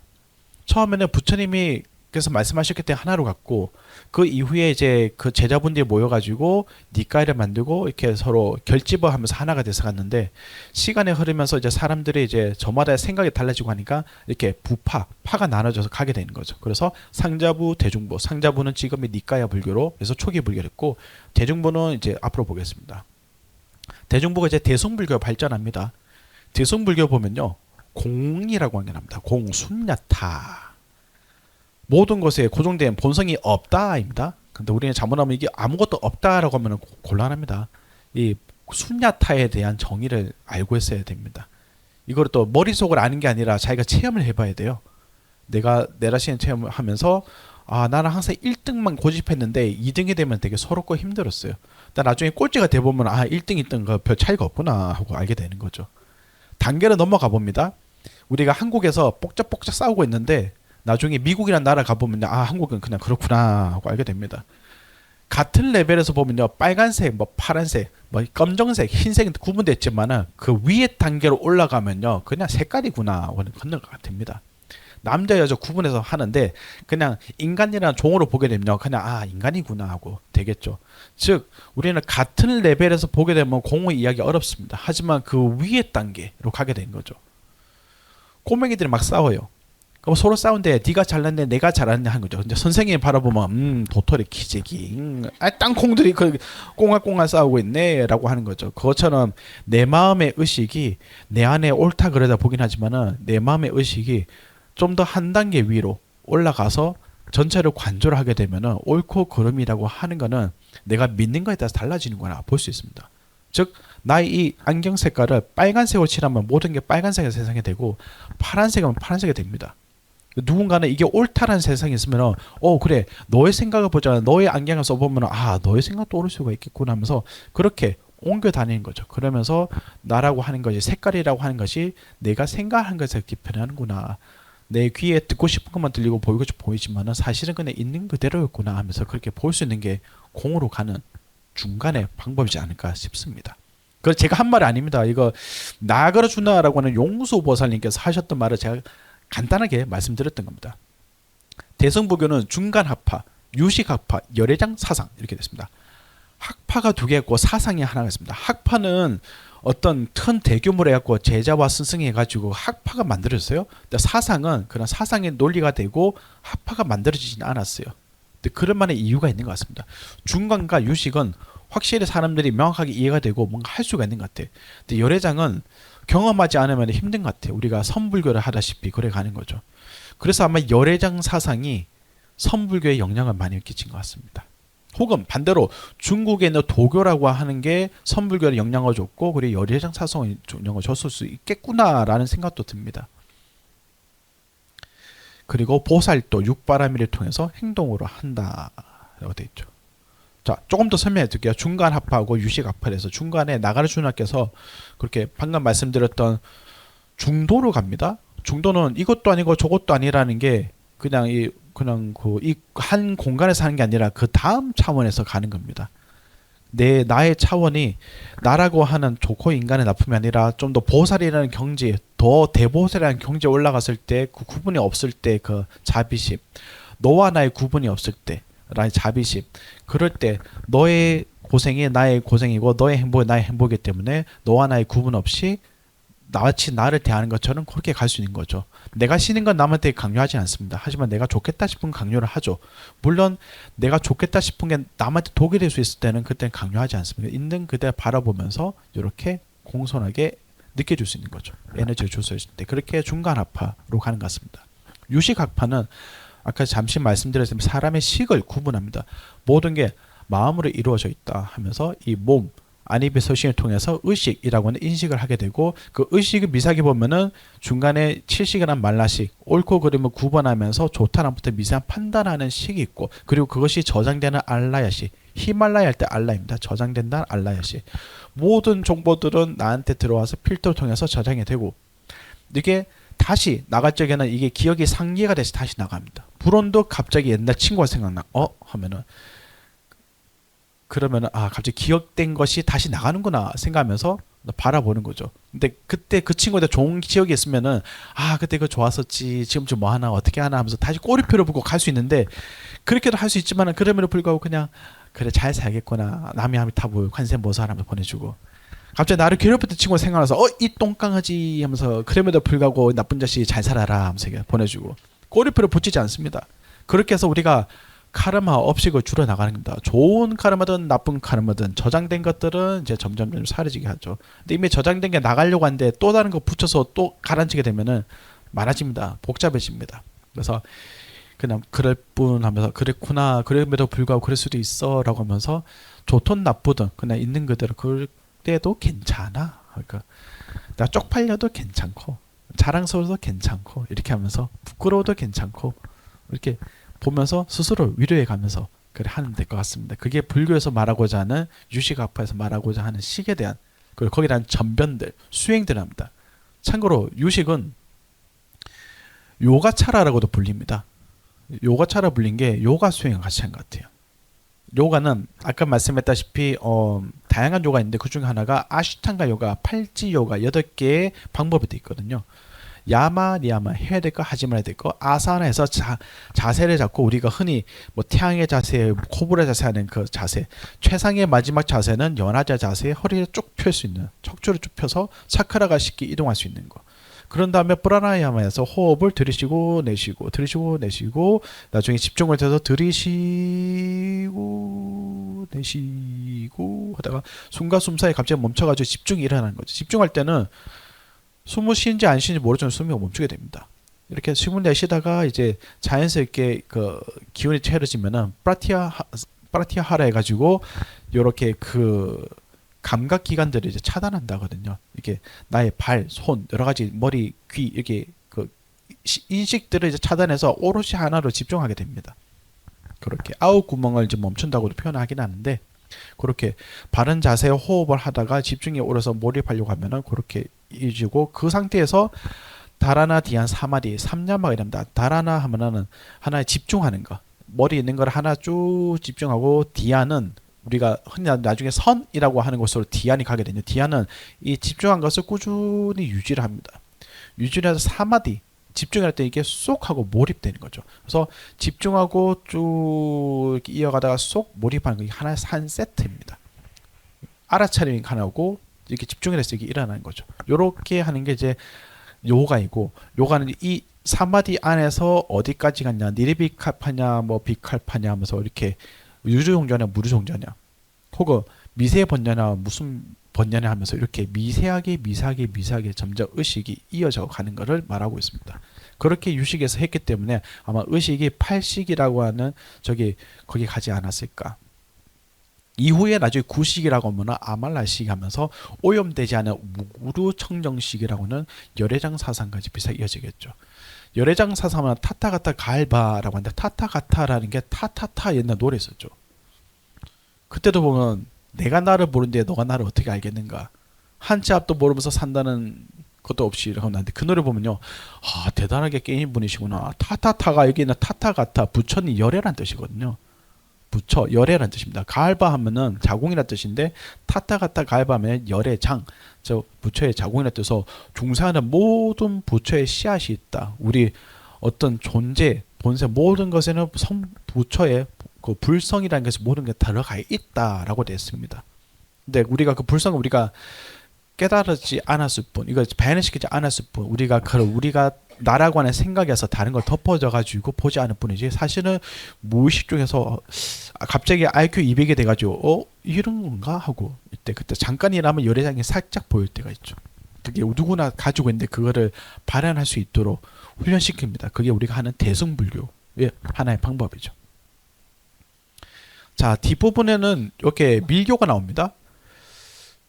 처음에는 부처님이 그래서 말씀하셨기 때문에 하나로 갔고 그 이후에 이제 그 제자분들이 모여가지고 니까이를 만들고 이렇게 서로 결집을 하면서 하나가 돼서 갔는데 시간이 흐르면서 이제 사람들이 이제 저마다 생각이 달라지고 하니까 이렇게 파가 나눠져서 가게 되는 거죠. 그래서 상자부, 대중부, 상자부는 지금의 니까야 불교로 그래서 초기 불교였고 대중부는 이제 앞으로 보겠습니다. 대중부가 이제 대승불교 발전합니다. 대승불교 보면요 공이라고 하는 게 나옵니다. 공, 순야타. 모든 것에 고정된 본성이 없다입니다. 근데 우리는 잘못하면 이게 아무것도 없다라고 하면 곤란합니다. 이 순야타에 대한 정의를 알고 있어야 됩니다. 이걸 또 머릿속으로 아는 게 아니라 자기가 체험을 해봐야 돼요. 내가 내 자신을 체험하면서 아 나는 항상 1등만 고집했는데 2등이 되면 되게 서럽고 힘들었어요. 但 나중에 꼴찌가 돼보면 아 1등 2등 별 차이가 없구나 하고 알게 되는 거죠. 단계를 넘어가 봅니다. 우리가 한국에서 뽁짝뽁짝 싸우고 있는데 나중에 미국이라는 나라 가보면 아 한국은 그냥 그렇구나 하고 알게 됩니다. 같은 레벨에서 보면요 빨간색, 뭐 파란색, 뭐 검정색, 흰색은 구분됐지만은 그 위에 단계로 올라가면요 그냥 색깔이구나 하고 건너가 됩니다. 남자 여자 구분해서 하는데 그냥 인간이라는 종으로 보게 되면 그냥 아 인간이구나 하고 되겠죠. 즉 우리는 같은 레벨에서 보게 되면 공의 이야기 어렵습니다. 하지만 그 위에 단계로 가게 된 거죠. 꼬맹이들이 막 싸워요. 그럼 서로 싸운데 네가 잘났네 내가 잘났네 하는 거죠. 근데 선생님이 바라보면 도토리 기재기 땅콩들이 그 꽁알꽁알 싸우고 있네 라고 하는 거죠. 그것처럼 내 마음의 의식이 내 안에 옳다 그러다 보긴 하지만은 내 마음의 의식이 좀 더 한 단계 위로 올라가서 전체를 관조를 하게 되면은 옳고 그름이라고 하는 거는 내가 믿는 거에 따라서 달라지는 거나 볼 수 있습니다. 즉 나의 이 안경 색깔을 빨간색으로 칠하면 모든 게 빨간색의 세상이 되고 파란색은 파란색이 됩니다. 누군가는 이게 옳다라는 세상이 있으면 그래 너의 생각을 보자 너의 안경을 써보면 아 너의 생각도 옳을 수가 있겠구나 하면서 그렇게 옮겨 다니는 거죠. 그러면서 나라고 하는 것이 색깔이라고 하는 것이 내가 생각하는 것에 뒤편하는구나. 내 귀에 듣고 싶은 것만 들리고 보이고 보이지만은 사실은 그냥 있는 그대로였구나 하면서 그렇게 볼 수 있는 게 공으로 가는 중간의 방법이지 않을까 싶습니다. 그 제가 한 말이 아닙니다. 이거 나가르주나라고 하는 용수보살님께서 하셨던 말을 제가 간단하게 말씀드렸던 겁니다. 대승불교는 중간학파, 유식학파, 열애장 사상 이렇게 됐습니다. 학파가 두 개였고 사상이 하나가 있습니다. 학파는 어떤 큰 대규모로 해갖고 제자와 스승이 해가지고 학파가 만들어졌어요. 근데 사상은 그런 사상의 논리가 되고 학파가 만들어지지는 않았어요. 근데 그런 만의 이유가 있는 것 같습니다. 중간과 유식은 확실히 사람들이 명확하게 이해가 되고 뭔가 할 수가 있는 것 같아요. 근데 열애장은 경험하지 않으면 힘든 것 같아요. 우리가 선불교를 하다시피 그래 가는 거죠. 그래서 아마 열애장 사상이 선불교에 영향을 많이 끼친 것 같습니다. 혹은 반대로 중국에 있는 도교라고 하는 게 선불교에 영향을 줬고 그리고 열애장 사상에 영향을 줬을 수 있겠구나라는 생각도 듭니다. 그리고 보살도 육바라밀을 통해서 행동으로 한다라고 되어 있죠. 자, 조금 더 설명해 드릴게요. 중간 합파하고 유식 합파에서 중간에 나가르주나께서 그렇게 방금 말씀드렸던 중도로 갑니다. 중도는 이것도 아니고 저것도 아니라는 게 그냥 이 한 공간에서 하는 게 아니라 그 다음 차원에서 가는 겁니다. 나의 차원이 나라고 하는 좋고 인간의 나쁨이 아니라 좀 더 보살이라는 경지, 더 대보살이라는 경지에 올라갔을 때 그 구분이 없을 때 그 자비심, 너와 나의 구분이 없을 때 나의 자비심, 그럴 때 너의 고생이 나의 고생이고 너의 행복이 나의 행복이기 때문에 너와 나의 구분 없이 나같이 나를 대하는 것처럼 그렇게 갈 수 있는 거죠. 내가 싫은 건 남한테 강요하지 않습니다. 하지만 내가 좋겠다 싶은 강요를 하죠. 물론 내가 좋겠다 싶은 게 남한테 독이 될 수 있을 때는 그때는 강요하지 않습니다. 있는 그대 바라보면서 이렇게 공손하게 느껴줄 수 있는 거죠. 에너지를 줄 수 있을 때. 그렇게 중간학파로 가는 것 같습니다. 유식학파는 아까 잠시 말씀드렸지만 사람의 식을 구분합니다. 모든 게 마음으로 이루어져 있다 하면서 이 몸, 안입의 서신을 통해서 의식이라고 하는 인식을 하게 되고 그 의식을 미세하게 보면은 중간에 칠식이란 말라식, 옳고 그름을 구분하면서 좋다 나쁘다 미세한 판단하는 식이 있고 그리고 그것이 저장되는 알라야식, 히말라야 할 때 알라입니다. 저장된다는 알라야식. 모든 정보들은 나한테 들어와서 필터를 통해서 저장이 되고 이게 다시 나갈 적에는 이게 기억이 상기가 돼서 다시 나갑니다. 불온도 갑자기 옛날 친구가 생각나. 하면은 그러면은 갑자기 기억된 것이 다시 나가는구나 생각하면서 바라보는 거죠. 근데 그때 그 친구한테 좋은 기억이 있으면은 그때 그거 좋았었지. 지금 좀 뭐 하나 어떻게 하나 하면서 다시 꼬리표를 보고 갈 수 있는데 그렇게도 할 수 있지만은 그럼에도 불구하고 그냥 그래 잘 살겠구나. 남이 아미타불 관세음보살 하면서 보내주고 갑자기 나를 괴롭혔던 친구가 생각나서 이 똥강아지 하면서 그럼에도 불구하고 나쁜 자식 잘 살아라 하면서 보내주고 꼬리표를 붙이지 않습니다. 그렇게 해서 우리가 카르마 업식을 줄여 나가는 겁니다. 좋은 카르마든 나쁜 카르마든 저장된 것들은 이제 점점 사라지게 하죠. 근데 이미 저장된 게 나가려고 하는데 또 다른 거 붙여서 또 가라앉히게 되면은 많아집니다. 복잡해집니다. 그래서 그냥 그럴 뿐 하면서 그랬구나 그럼에도 불구하고 그럴 수도 있어 라고 하면서 좋든 나쁘든 그냥 있는 그대로 그때도 괜찮아. 그러니까 나 쪽팔려도 괜찮고 자랑스러워도 괜찮고 이렇게 하면서 부끄러워도 괜찮고 이렇게 보면서 스스로 위로해 가면서 그래 하면 될 것 같습니다. 그게 불교에서 말하고자 하는 유식학파에서 말하고자 하는 식에 대한 그리고 거기에 대한 전변들 수행들을 합니다. 참고로 유식은 요가차라라고도 불립니다. 요가차라 불린 게 요가 수행을 같이 한 것 같아요. 요가는 아까 말씀했다시피 다양한 요가 있는데 그 중에 하나가 아시탄가 요가, 팔찌 요가 8개의 방법이 되어 있거든요. 야마, 니야마 해야 될 거 하지 말아야 될 거 아사나에서 자세를 잡고 우리가 흔히 뭐 태양의 자세, 코브라 자세 하는 그 자세 최상의 마지막 자세는 연하자 자세 허리를 쭉 펼 수 있는 척추를 쭉 펴서 차크라가 쉽게 이동할 수 있는 거 그런 다음에 프라나야마에서 호흡을 들이쉬고 내쉬고 들이쉬고 내쉬고 나중에 집중을 해서 들이쉬고 내쉬고 하다가 숨과 숨 사이에 갑자기 멈춰가지고 집중이 일어나는 거죠. 집중할 때는 숨을 쉬는지 안 쉬는지 모르지만 숨이 멈추게 됩니다. 이렇게 숨을 내쉬다가 이제 자연스럽게 그 기운이 채워지면은 프라티아하라 해가지고 이렇게 그 감각 기관들을 이제 차단한다거든요. 이게 나의 발, 손, 여러 가지 머리, 귀 이렇게 그 인식들을 이제 차단해서 오롯이 하나로 집중하게 됩니다. 그렇게 아홉 구멍을 이제 멈춘다고도 표현하긴 하는데 그렇게 바른 자세의 호흡을 하다가 집중이 오려서 몰입하려고 하면은 그렇게 이어지고 그 상태에서 다라나 디안 사마디 3냐마가 이랍니다. 다라나 하면은 하나에 집중하는 거 머리에 있는 걸 하나 쭉 집중하고 디안은 우리가 흔히 나중에 선이라고 하는 곳으로 디안이 가게 되죠. 디안은 이 집중한 것을 꾸준히 유지를 합니다. 유지를 해서 사마디 집중할 때 이게 쏙 하고 몰입되는 거죠. 그래서 집중하고 쭉 이어가다가 쏙 몰입하는 게 하나의 한 세트입니다. 알아차림이 하나고 이렇게 집중을 해서 이게 일어나는 거죠. 요렇게 하는 게 이제 요가이고 요가는 이 사마디 안에서 어디까지 갔냐 니리비칼파냐 뭐 비칼파냐 하면서 이렇게 유주종자냐 무주종자냐 혹은 미세 번냐냐 무슨 번냐냐 하면서 이렇게 미세하게 점점 의식이 이어져 가는 것을 말하고 있습니다. 그렇게 유식에서 했기 때문에 아마 의식이 8식이라고 하는 거기 가지 않았을까. 이후에 나중에 9식이라고 하면 아말라식 하면서 오염되지 않은 우루청정식이라고는 열애장 사상까지 비슷하게 이어지겠죠. 열애장 사상은 타타가타 갈바라고 하는데 타타가타라는 게 타타타 옛날 노래 있었죠. 그때도 보면 내가 나를 모르는데 너가 나를 어떻게 알겠는가. 한치 앞도 모르면서 산다는 것도 없이 이러고 나는데 그 노래 보면요. 대단하게 게임 분이시구나. 타타타가 여기 있는 타타가타 부처는 열애란 뜻이거든요. 부처 열애란 뜻입니다. 가알바 하면은 자궁이란 뜻인데 타타가타 가알바 하면 열애 장, 저 부처의 자궁이란 뜻에서 중생하는 모든 부처의 씨앗이 있다. 우리 어떤 존재 본세 모든 것에는 부처의 그 불성이라는 것이 모든 게 들어가 있다라고 되어 있습니다. 근데 우리가 그 불성을 우리가 깨달지 않았을 뿐, 이거 발현시키지 않았을 뿐, 우리가 나라고 하는 생각에서 다른 걸 덮어져 가지고 보지 않을 뿐이지, 사실은 무의식 중에서 갑자기 IQ 200이 돼가지고 이런 건가 하고 그때 잠깐이라면 열애장이 살짝 보일 때가 있죠. 그게 누구나 가지고 있는데 그거를 발현할 수 있도록 훈련시킵니다. 그게 우리가 하는 대승불교의 하나의 방법이죠. 자, 뒷부분에는 이렇게 밀교가 나옵니다.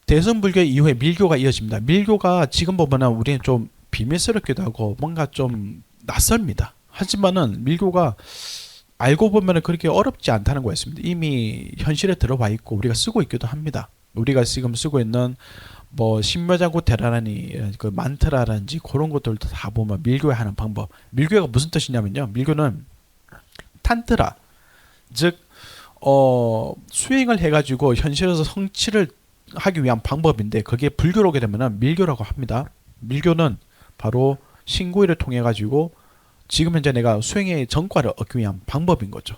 대승불교 이후에 밀교가 이어집니다. 밀교가 지금 보면은 우리는 좀 비밀스럽기도 하고 뭔가 좀 낯섭니다. 하지만은 밀교가 알고 보면은 그렇게 어렵지 않다는 거였습니다. 이미 현실에 들어와 있고 우리가 쓰고 있기도 합니다. 우리가 지금 쓰고 있는 뭐 신묘자구 테라라니 그 만트라라든지 그런 것들도 다 보면 밀교에 하는 방법. 밀교가 무슨 뜻이냐면요. 밀교는 탄트라, 즉 수행을 해가지고 현실에서 성취를 하기 위한 방법인데, 그게 불교로 오게 되면은 밀교라고 합니다. 밀교는 바로 신구일을 통해 가지고 지금 현재 내가 수행의 전과를 얻기 위한 방법인 거죠.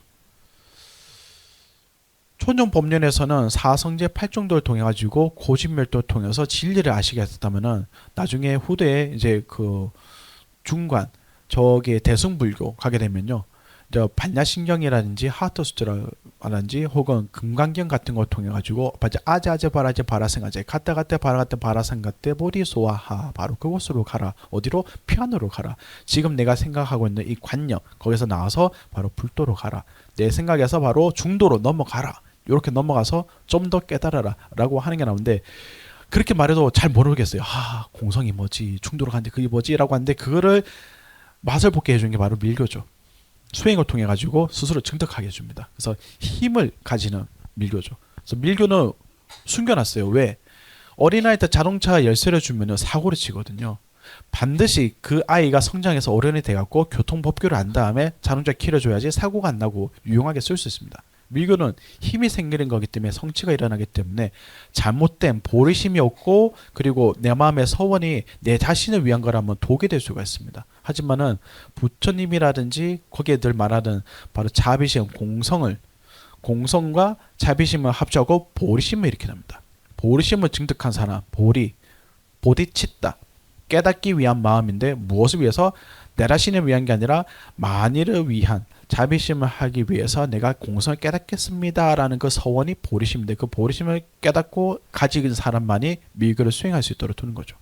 초년 법륜에서는 사성제 8정도를 통해 가지고 고진멸도를 통해서 진리를 아시게 됐다면은 나중에 후대에 이제 그 중관 저게 대승불교 가게 되면요, 반야신경이라든지 하트수트라든지 혹은 금강경 같은 걸 통해 가지고 아제 바라제 바라생아제 갔다 바라갔다 바라생가때 보리소아하, 바로 그곳으로 가라. 어디로? 피안으로 가라. 지금 내가 생각하고 있는 이 관념, 거기서 나와서 바로 불도로 가라. 내 생각에서 바로 중도로 넘어가라. 이렇게 넘어가서 좀 더 깨달아라 라고 하는 게 나오는데, 그렇게 말해도 잘 모르겠어요. 공성이 뭐지, 중도로 가는데 그게 뭐지 라고 하는데, 그거를 맛을 보게 해주는 게 바로 밀교죠. 수행을 통해 가지고 스스로 증득하게 해줍니다. 그래서 힘을 가지는 밀교죠. 그래서 밀교는 숨겨놨어요. 왜? 어린아이 때 자동차 열쇠를 주면 사고를 치거든요. 반드시 그 아이가 성장해서 어른이 돼갖고 교통법규를 안 다음에 자동차 키를 줘야지 사고가 안 나고 유용하게 쓸 수 있습니다. 밀교는 힘이 생기는 거기 때문에, 성취가 일어나기 때문에 잘못된 보리심이 없고, 그리고 내 마음의 서원이 내 자신을 위한 거라면 독이 될 수가 있습니다. 하지만은 부처님이라든지 거기에 늘 말하는 바로 자비심, 공성과 자비심을 합쳐고 보리심을 일으켜냅니다. 보리심을 증득한 사람, 보디치tta, 깨닫기 위한 마음인데, 무엇을 위해서? 내 자신을 위한 게 아니라 만일을 위한 자비심을 하기 위해서 내가 공성을 깨닫겠습니다 라는 그 서원이 보리심인데, 그 보리심을 깨닫고 가진 사람만이 밀교를 수행할 수 있도록 두는 거죠.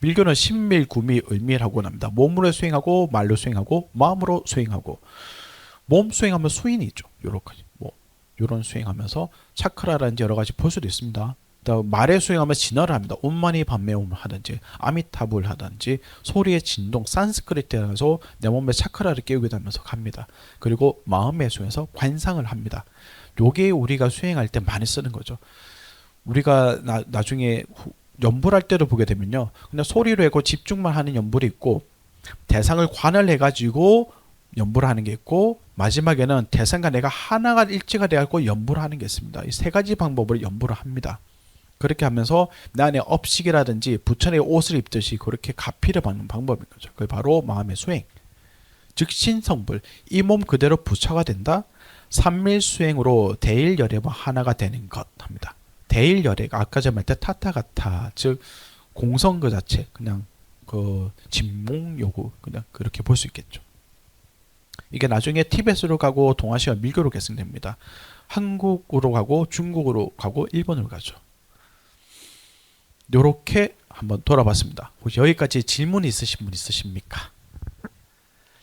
밀교는 신밀, 구밀, 을밀하고 납니다. 몸으로 수행하고, 말로 수행하고, 마음으로 수행하고. 몸 수행하면 수인이 있죠. 요런 수행하면서 차크라라든지 여러 가지 볼 수도 있습니다. 말에 수행하면 진화를 합니다. 옴마니 밤매옴을 하든지 아미타불 하든지 소리의 진동, 산스크리트에서 내 몸의 차크라를 깨우게 되면서 갑니다. 그리고 마음의 수행에서 관상을 합니다. 요게 우리가 수행할 때 많이 쓰는 거죠. 우리가 나중에 연불할 때를 보게 되면요, 그냥 소리로 하고 집중만 하는 연불이 있고, 대상을 관을 해가지고 연불하는 게 있고, 마지막에는 대상과 내가 하나가 일치가 되어서 연불하는 게 있습니다. 이 세 가지 방법으로 연불을 합니다. 그렇게 하면서 내 안에 업식이라든지 부처의 옷을 입듯이 그렇게 가피를 받는 방법인 거죠. 그게 바로 마음의 수행, 즉 신성불, 이 몸 그대로 부처가 된다. 삼밀수행으로 대일열애와 하나가 되는 것 합니다. 대일열애가 아까 전에 말때 타타가타, 즉 공성 그 자체, 그냥 그 진몽요구, 그냥 그렇게 볼 수 있겠죠. 이게 나중에 티베트로 가고 동아시아 밀교로 계승됩니다. 한국으로 가고 중국으로 가고 일본으로 가죠. 요렇게 한번 돌아봤습니다. 혹시 여기까지 질문 있으신 분 있으십니까?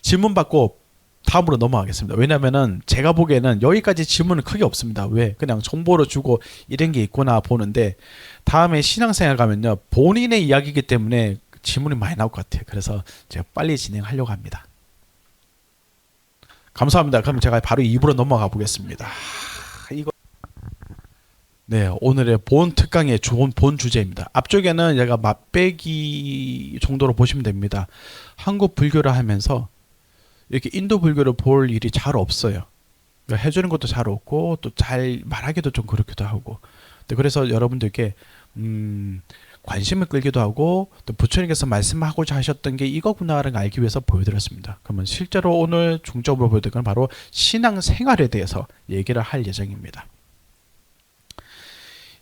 질문 받고 다음으로 넘어가겠습니다. 왜냐면은 제가 보기에는 여기까지 질문은 크게 없습니다. 왜? 그냥 정보를 주고 이런 게 있구나 보는데, 다음에 신앙생활 가면요, 본인의 이야기이기 때문에 질문이 많이 나올 것 같아요. 그래서 제가 빨리 진행하려고 합니다. 감사합니다. 그럼 제가 바로 2부로 넘어가 보겠습니다. 네, 오늘의 본 특강의 본 주제입니다. 앞쪽에는 얘가 맛배기 정도로 보시면 됩니다. 한국 불교를 하면서 이렇게 인도 불교를 볼 일이 잘 없어요. 그러니까 해주는 것도 잘 없고, 또 잘 말하기도 좀 그렇기도 하고. 그래서 여러분들께 관심을 끌기도 하고, 또 부처님께서 말씀하고자 하셨던 게 이거구나를 알기 위해서 보여드렸습니다. 그러면 실제로 오늘 중점으로 보여드릴 건 바로 신앙생활에 대해서 얘기를 할 예정입니다.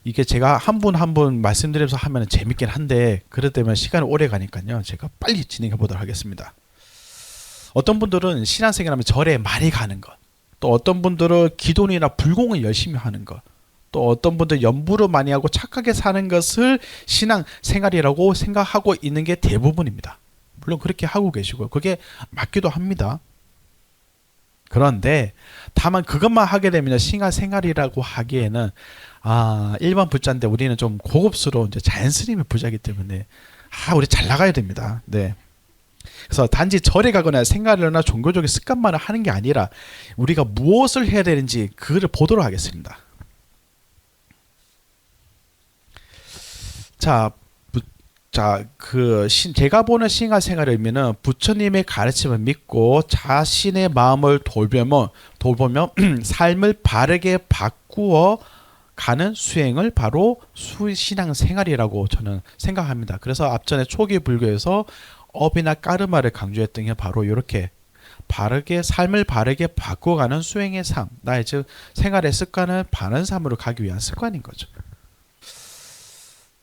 이게 제가 한 분 한 분 말씀드리면서 하면 재밌긴 한데 그렇 때문에 시간이 오래 가니까요. 제가 빨리 진행해 보도록 하겠습니다. 어떤 분들은 신앙생활하면 절에 많이 가는 것, 또 어떤 분들은 기도나 불공을 열심히 하는 것, 또 어떤 분들 연부를 많이 하고 착하게 사는 것을 신앙생활이라고 생각하고 있는 게 대부분입니다. 물론 그렇게 하고 계시고요. 그게 맞기도 합니다. 그런데 다만 그것만 하게 되면 신앙생활이라고 하기에는 일반 부자인데 우리는 좀 고급스러운 이제 자연스님의 부자이기 때문에 우리 잘 나가야 됩니다. 네. 그래서 단지 절에 가거나 생활이나 종교적인 습관만을 하는 게 아니라 우리가 무엇을 해야 되는지 그거를 보도록 하겠습니다. 제가 보는 신앙생활의 의미는 부처님의 가르침을 믿고 자신의 마음을 돌보며 삶을 바르게 바꾸어 가는 수행을 바로 신앙생활이라고 저는 생각합니다. 그래서 앞전에 초기 불교에서 업이나 까르마를 강조했던 게 바로 이렇게 삶을 바르게 바꿔가는 수행의 삶, 나의 즉 생활의 습관을 바른 삶으로 가기 위한 습관인 거죠.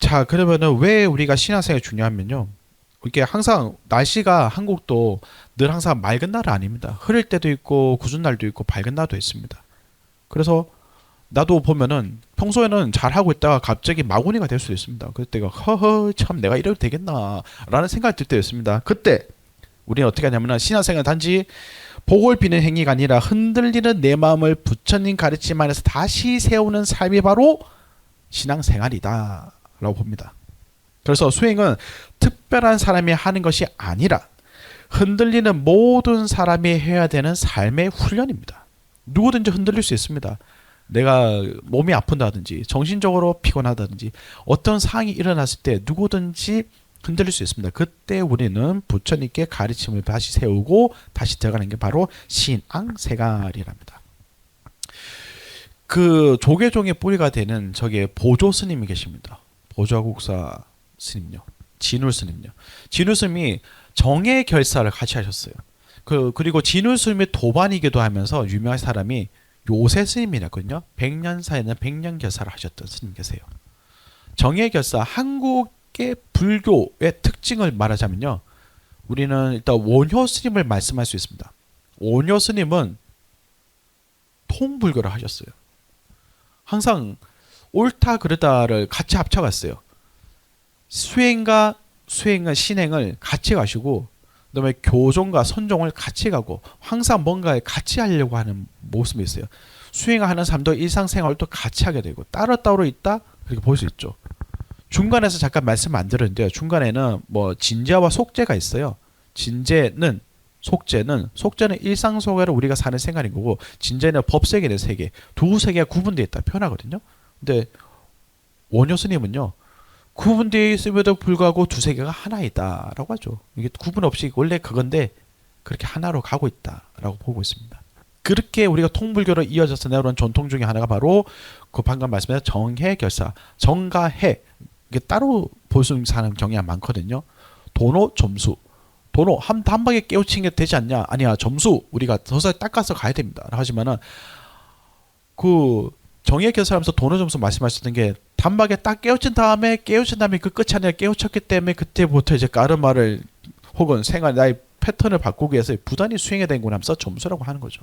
자, 그러면은 왜 우리가 신앙생활이 중요하면요. 이게 항상 날씨가 한국도 늘 항상 맑은 날은 아닙니다. 흐릴 때도 있고 굳은 날도 있고 밝은 날도 있습니다. 그래서 나도 보면은 평소에는 잘하고 있다가 갑자기 마구니가 될 수도 있습니다. 그때가 참 내가 이래도 되겠나 라는 생각이 들 때가 있습니다. 그때 우리는 어떻게 하냐면은 신앙생활은 단지 복을 비는 행위가 아니라 흔들리는 내 마음을 부처님 가르침 안에서 다시 세우는 삶이 바로 신앙생활이다 라고 봅니다. 그래서 수행은 특별한 사람이 하는 것이 아니라 흔들리는 모든 사람이 해야 되는 삶의 훈련입니다. 누구든지 흔들릴 수 있습니다. 내가 몸이 아픈다든지 정신적으로 피곤하다든지 어떤 상황이 일어났을 때 누구든지 흔들릴 수 있습니다. 그때 우리는 부처님께 가르침을 다시 세우고 다시 들어가는 게 바로 신앙생활이랍니다. 그 조계종의 뿌리가 되는 저게 보조 스님이 계십니다. 보조국사 스님요. 진울 스님요. 진울 스님이 정의 결사를 같이 하셨어요. 그리고 진울 스님이 도반이기도 하면서 유명한 사람이 요새 스님이라거든요. 백년사에는 백년결사를 하셨던 스님 계세요. 정예결사, 한국의 불교의 특징을 말하자면요. 우리는 일단 원효 스님을 말씀할 수 있습니다. 원효 스님은 통불교를 하셨어요. 항상 옳다 그르다를 같이 합쳐갔어요. 수행과 신행을 같이 가시고 그다음에 교종과 선종을 같이 가고 항상 뭔가 같이 하려고 하는 모습이 있어요. 수행하는 삶도 일상생활도 같이 하게 되고 따로따로 있다 그렇게 볼 수 있죠. 중간에서 잠깐 말씀 안 드렸는데요. 중간에는 뭐 진제와 속죄가 있어요. 속죄는 일상 속에로 우리가 사는 생활인 거고 진제는 법세계의 세계 두 세계가 구분되어 있다 표현하거든요. 근데 원효 스님은요. 구분되어 있음에도 불구하고 두 세계가 하나이다라고 하죠. 이게 구분 없이 원래 그건데 그렇게 하나로 가고 있다라고 보고 있습니다. 그렇게 우리가 통불교로 이어져서 내려온 전통 중에 하나가 바로 그 방금 말씀하신 정해결사, 정가해 이게 따로 볼 수 있는 사람 경향이 많거든요. 도노, 점수. 도노 한 방에 깨우치는 게 되지 않냐? 아니야, 점수 우리가 서서히 닦아서 가야 됩니다. 하지만은 그 정예결사하면서 도노 점수 말씀하셨던 게 단박에 딱 깨우친 다음에 그 끝이 아니라 깨우쳤기 때문에 그때부터 이제 까르마를 혹은 나의 패턴을 바꾸기 위해서 부단히 수행해야 되는 거라면서 점수라고 하는 거죠.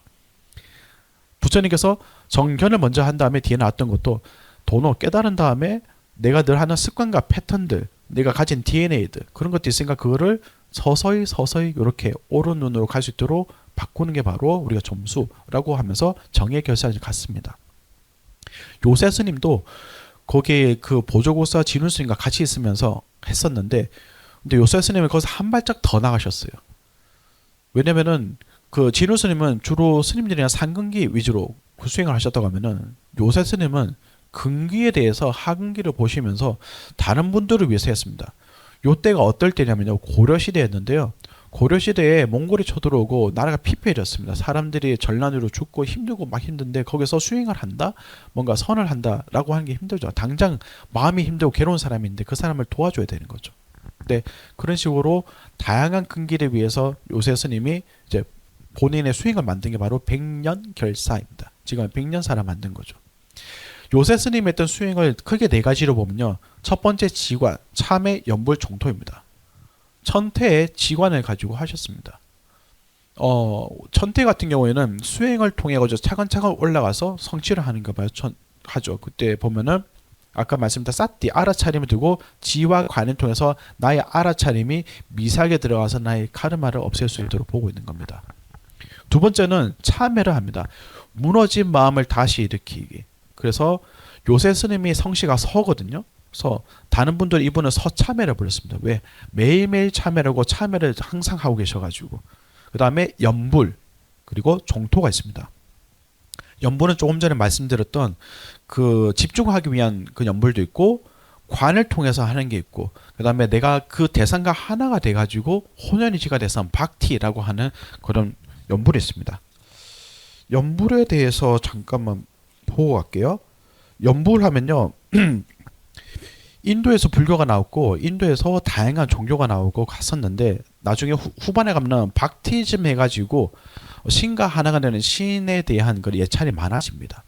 부처님께서 정견을 먼저 한 다음에 뒤에 나왔던 것도 도노 깨달은 다음에 내가 늘 하는 습관과 패턴들, 내가 가진 DNA들 그런 것도 있으니까 그거를 서서히 이렇게 옳은 눈으로 갈 수 있도록 바꾸는 게 바로 우리가 점수라고 하면서 정예결사를 갔습니다. 요새 스님도 거기에 그 보조고사 진울 스님과 같이 있으면서 했었는데 근데 요새 스님은 거기서 한 발짝 더 나가셨어요. 왜냐면은 그 진울 스님은 주로 스님들이나 상근기 위주로 그 수행을 하셨다고 하면은 요새 스님은 근기에 대해서 하근기를 보시면서 다른 분들을 위해서 했습니다. 요때가 어떨 때냐면요. 고려시대였는데요. 고려시대에 몽골이 쳐들어오고 나라가 피폐해졌습니다. 사람들이 전란으로 죽고 힘들고 막 힘든데 거기서 수행을 한다? 뭔가 선을 한다라고 하는 게 힘들죠. 당장 마음이 힘들고 괴로운 사람인데 그 사람을 도와줘야 되는 거죠. 근데 그런 식으로 다양한 근기를 위해서 요새 스님이 이제 본인의 수행을 만든 게 바로 백년결사입니다. 지금 백년사를 만든 거죠. 요새 스님이 했던 수행을 크게 네 가지로 보면요. 첫 번째 지관, 참회, 연불, 정토입니다. 천태의 지관을 가지고 하셨습니다. 천태 같은 경우에는 수행을 통해 가지고 차근차근 올라가서 성취를 하는 거 봐요. 하죠. 그때 보면은 아까 말씀드린 사띠 알아차림을 두고 지와 관을 통해서 나의 알아차림이 미세하게 들어가서 나의 카르마를 없앨 수 있도록 보고 있는 겁니다. 두 번째는 참회를 합니다. 무너진 마음을 다시 일으키기. 그래서 요새 스님이 성씨가 서거든요. 그래서 다른 분들 이분은 서참회를 불렀습니다. 왜? 매일매일 참회라고 참회를 항상 하고 계셔가지고. 그 다음에 연불 그리고 정토가 있습니다. 연불은 조금 전에 말씀드렸던 그 집중하기 위한 그 연불도 있고 관을 통해서 하는 게 있고 그 다음에 내가 그 대상과 하나가 돼가지고 혼연일치가 돼서 박티라고 하는 그런 연불이 있습니다. 연불에 대해서 잠깐만 보고 갈게요. 연불하면요. 인도에서 불교가 나왔고 인도에서 다양한 종교가 나오고 갔었는데 나중에 후반에 가면 박티즘 해가지고 신과 하나가 되는 신에 대한 그 예찬이 많아집니다.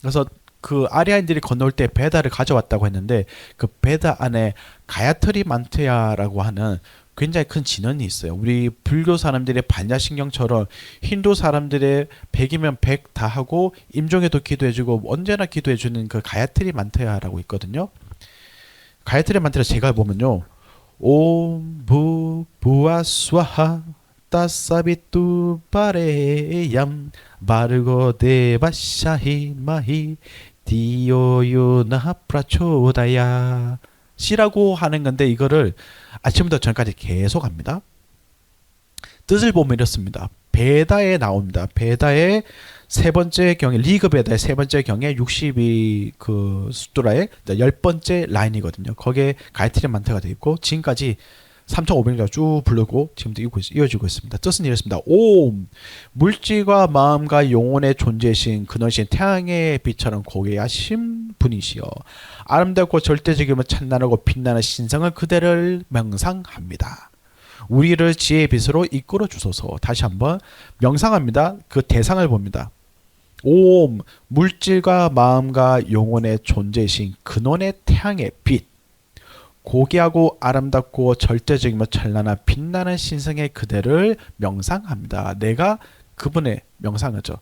그래서 그 아리아인들이 건너올 때 베다를 가져왔다고 했는데 그 베다 안에 가야트리 만트야라고 하는 굉장히 큰 진원이 있어요. 우리 불교 사람들의 반야신경처럼 힌두 사람들의 100이면 100 다 하고 임종에도 기도해주고 언제나 기도해주는 그 가야트리 만트야라고 있거든요. 가야트리 만트야 제가 보면요. 옴 부 부아 스와하 따사비뚜 바레얌 바르고 데바샤히 마히 디오유나 프라초다야 시라고 하는 건데 이거를 아침부터 저녁까지 계속 합니다. 뜻을 보면 이렇습니다. 베다에 나옵니다. 베다의 세 번째 경에 리그 베다의 세 번째 경에 62 그 수두라의 10번째 라인이거든요. 거기에 가야트리 만트가 되어 있고 지금까지 3,500년 쭉 부르고 지금도 이어지고 있습니다. 뜻은 이렇습니다. 옴 물질과 마음과 영혼의 존재신 근원신 태양의 빛처럼 고귀하신 분이시여 아름답고 절대적이며 찬란하고 빛나는 신성을 그대를 명상합니다. 우리를 지혜의 빛으로 이끌어 주소서. 다시 한번 명상합니다. 그 대상을 봅니다. 옴 물질과 마음과 영혼의 존재신 근원의 태양의 빛 고귀하고 아름답고 절대적이며 찬란한 빛나는 신성의 그대를 명상합니다. 내가 그분의 명상하죠.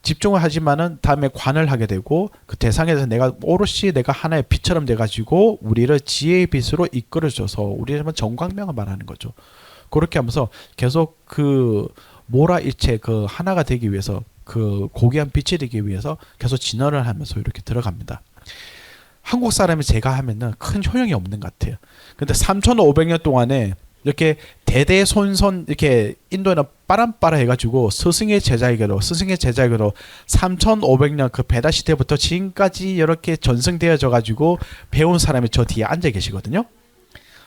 집중을 하지만은 다음에 관을 하게 되고 그 대상에 대해서 내가 오롯이 내가 하나의 빛처럼 돼가지고 우리를 지혜의 빛으로 이끌어줘서 우리는 정광명을 말하는 거죠. 그렇게 하면서 계속 그 모라일체 그 하나가 되기 위해서 그 고귀한 빛이 되기 위해서 계속 진화를 하면서 이렇게 들어갑니다. 한국 사람이 제가 하면은 큰 효용이 없는 것 같아요. 근데 3,500년 동안에 이렇게 대대손손 이렇게 인도에는 빠람빠라 해가지고 스승의 제자에게로 3,500년 그 베다 시대부터 지금까지 이렇게 전승되어져 가지고 배운 사람이 저 뒤에 앉아 계시거든요.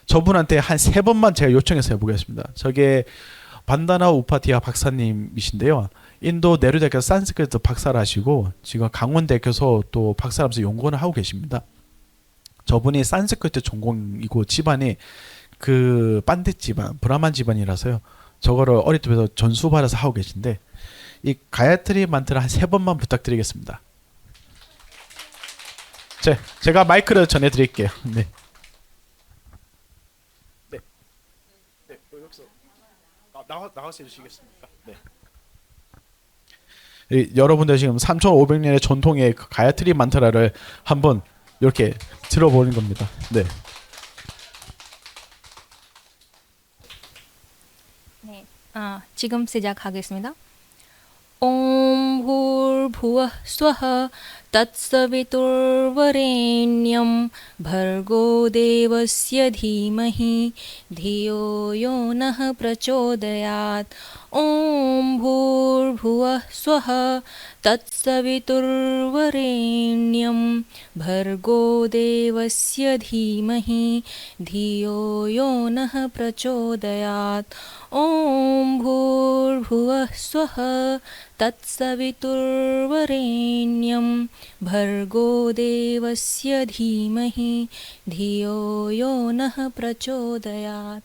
저분한테 한 3번만 제가 요청해서 해보겠습니다. 저게 반다나 우파티아 박사님이신데요. 인도 네루대학교 산스크리트 박사를 하시고 지금 강원대학교에서 또 박사하면서 연구원을 하고 계십니다. 저분이 산스크리트 전공이고 집안이 그 반딧 집안, 브라만 집안이라서요. 저거를 어릴 때부터 전수받아서 하고 계신데 이 가야트리 만트를 한 3번만 부탁드리겠습니다. 제가 마이크를 전해드릴게요. 네. 네. 네. 여기서 나와서 해주시겠습니까? 네. 여러분들 지금 3,500년의 전통의 그 가야트리 만트라를 한번 이렇게 들어보는 겁니다. 네. 네. 지금 시작하겠습니다. 옴 불부와 스와하 तत्सवितुर्वरेण्यं भर्गो देवस्य धीमहि धियो यो नः प्रचोदयात् ॐ भूर्भुवः स्वः तत्सवितुर्वरेण्यं भर्गो देवस्य धीमहि धियो यो नः प्रचोदयात् ॐ भूर्भुवः स्वः तत्सवितुर्वरेण्यं भर्गो देवस्य धीमहि धियो यो नः प्रचोदयात्.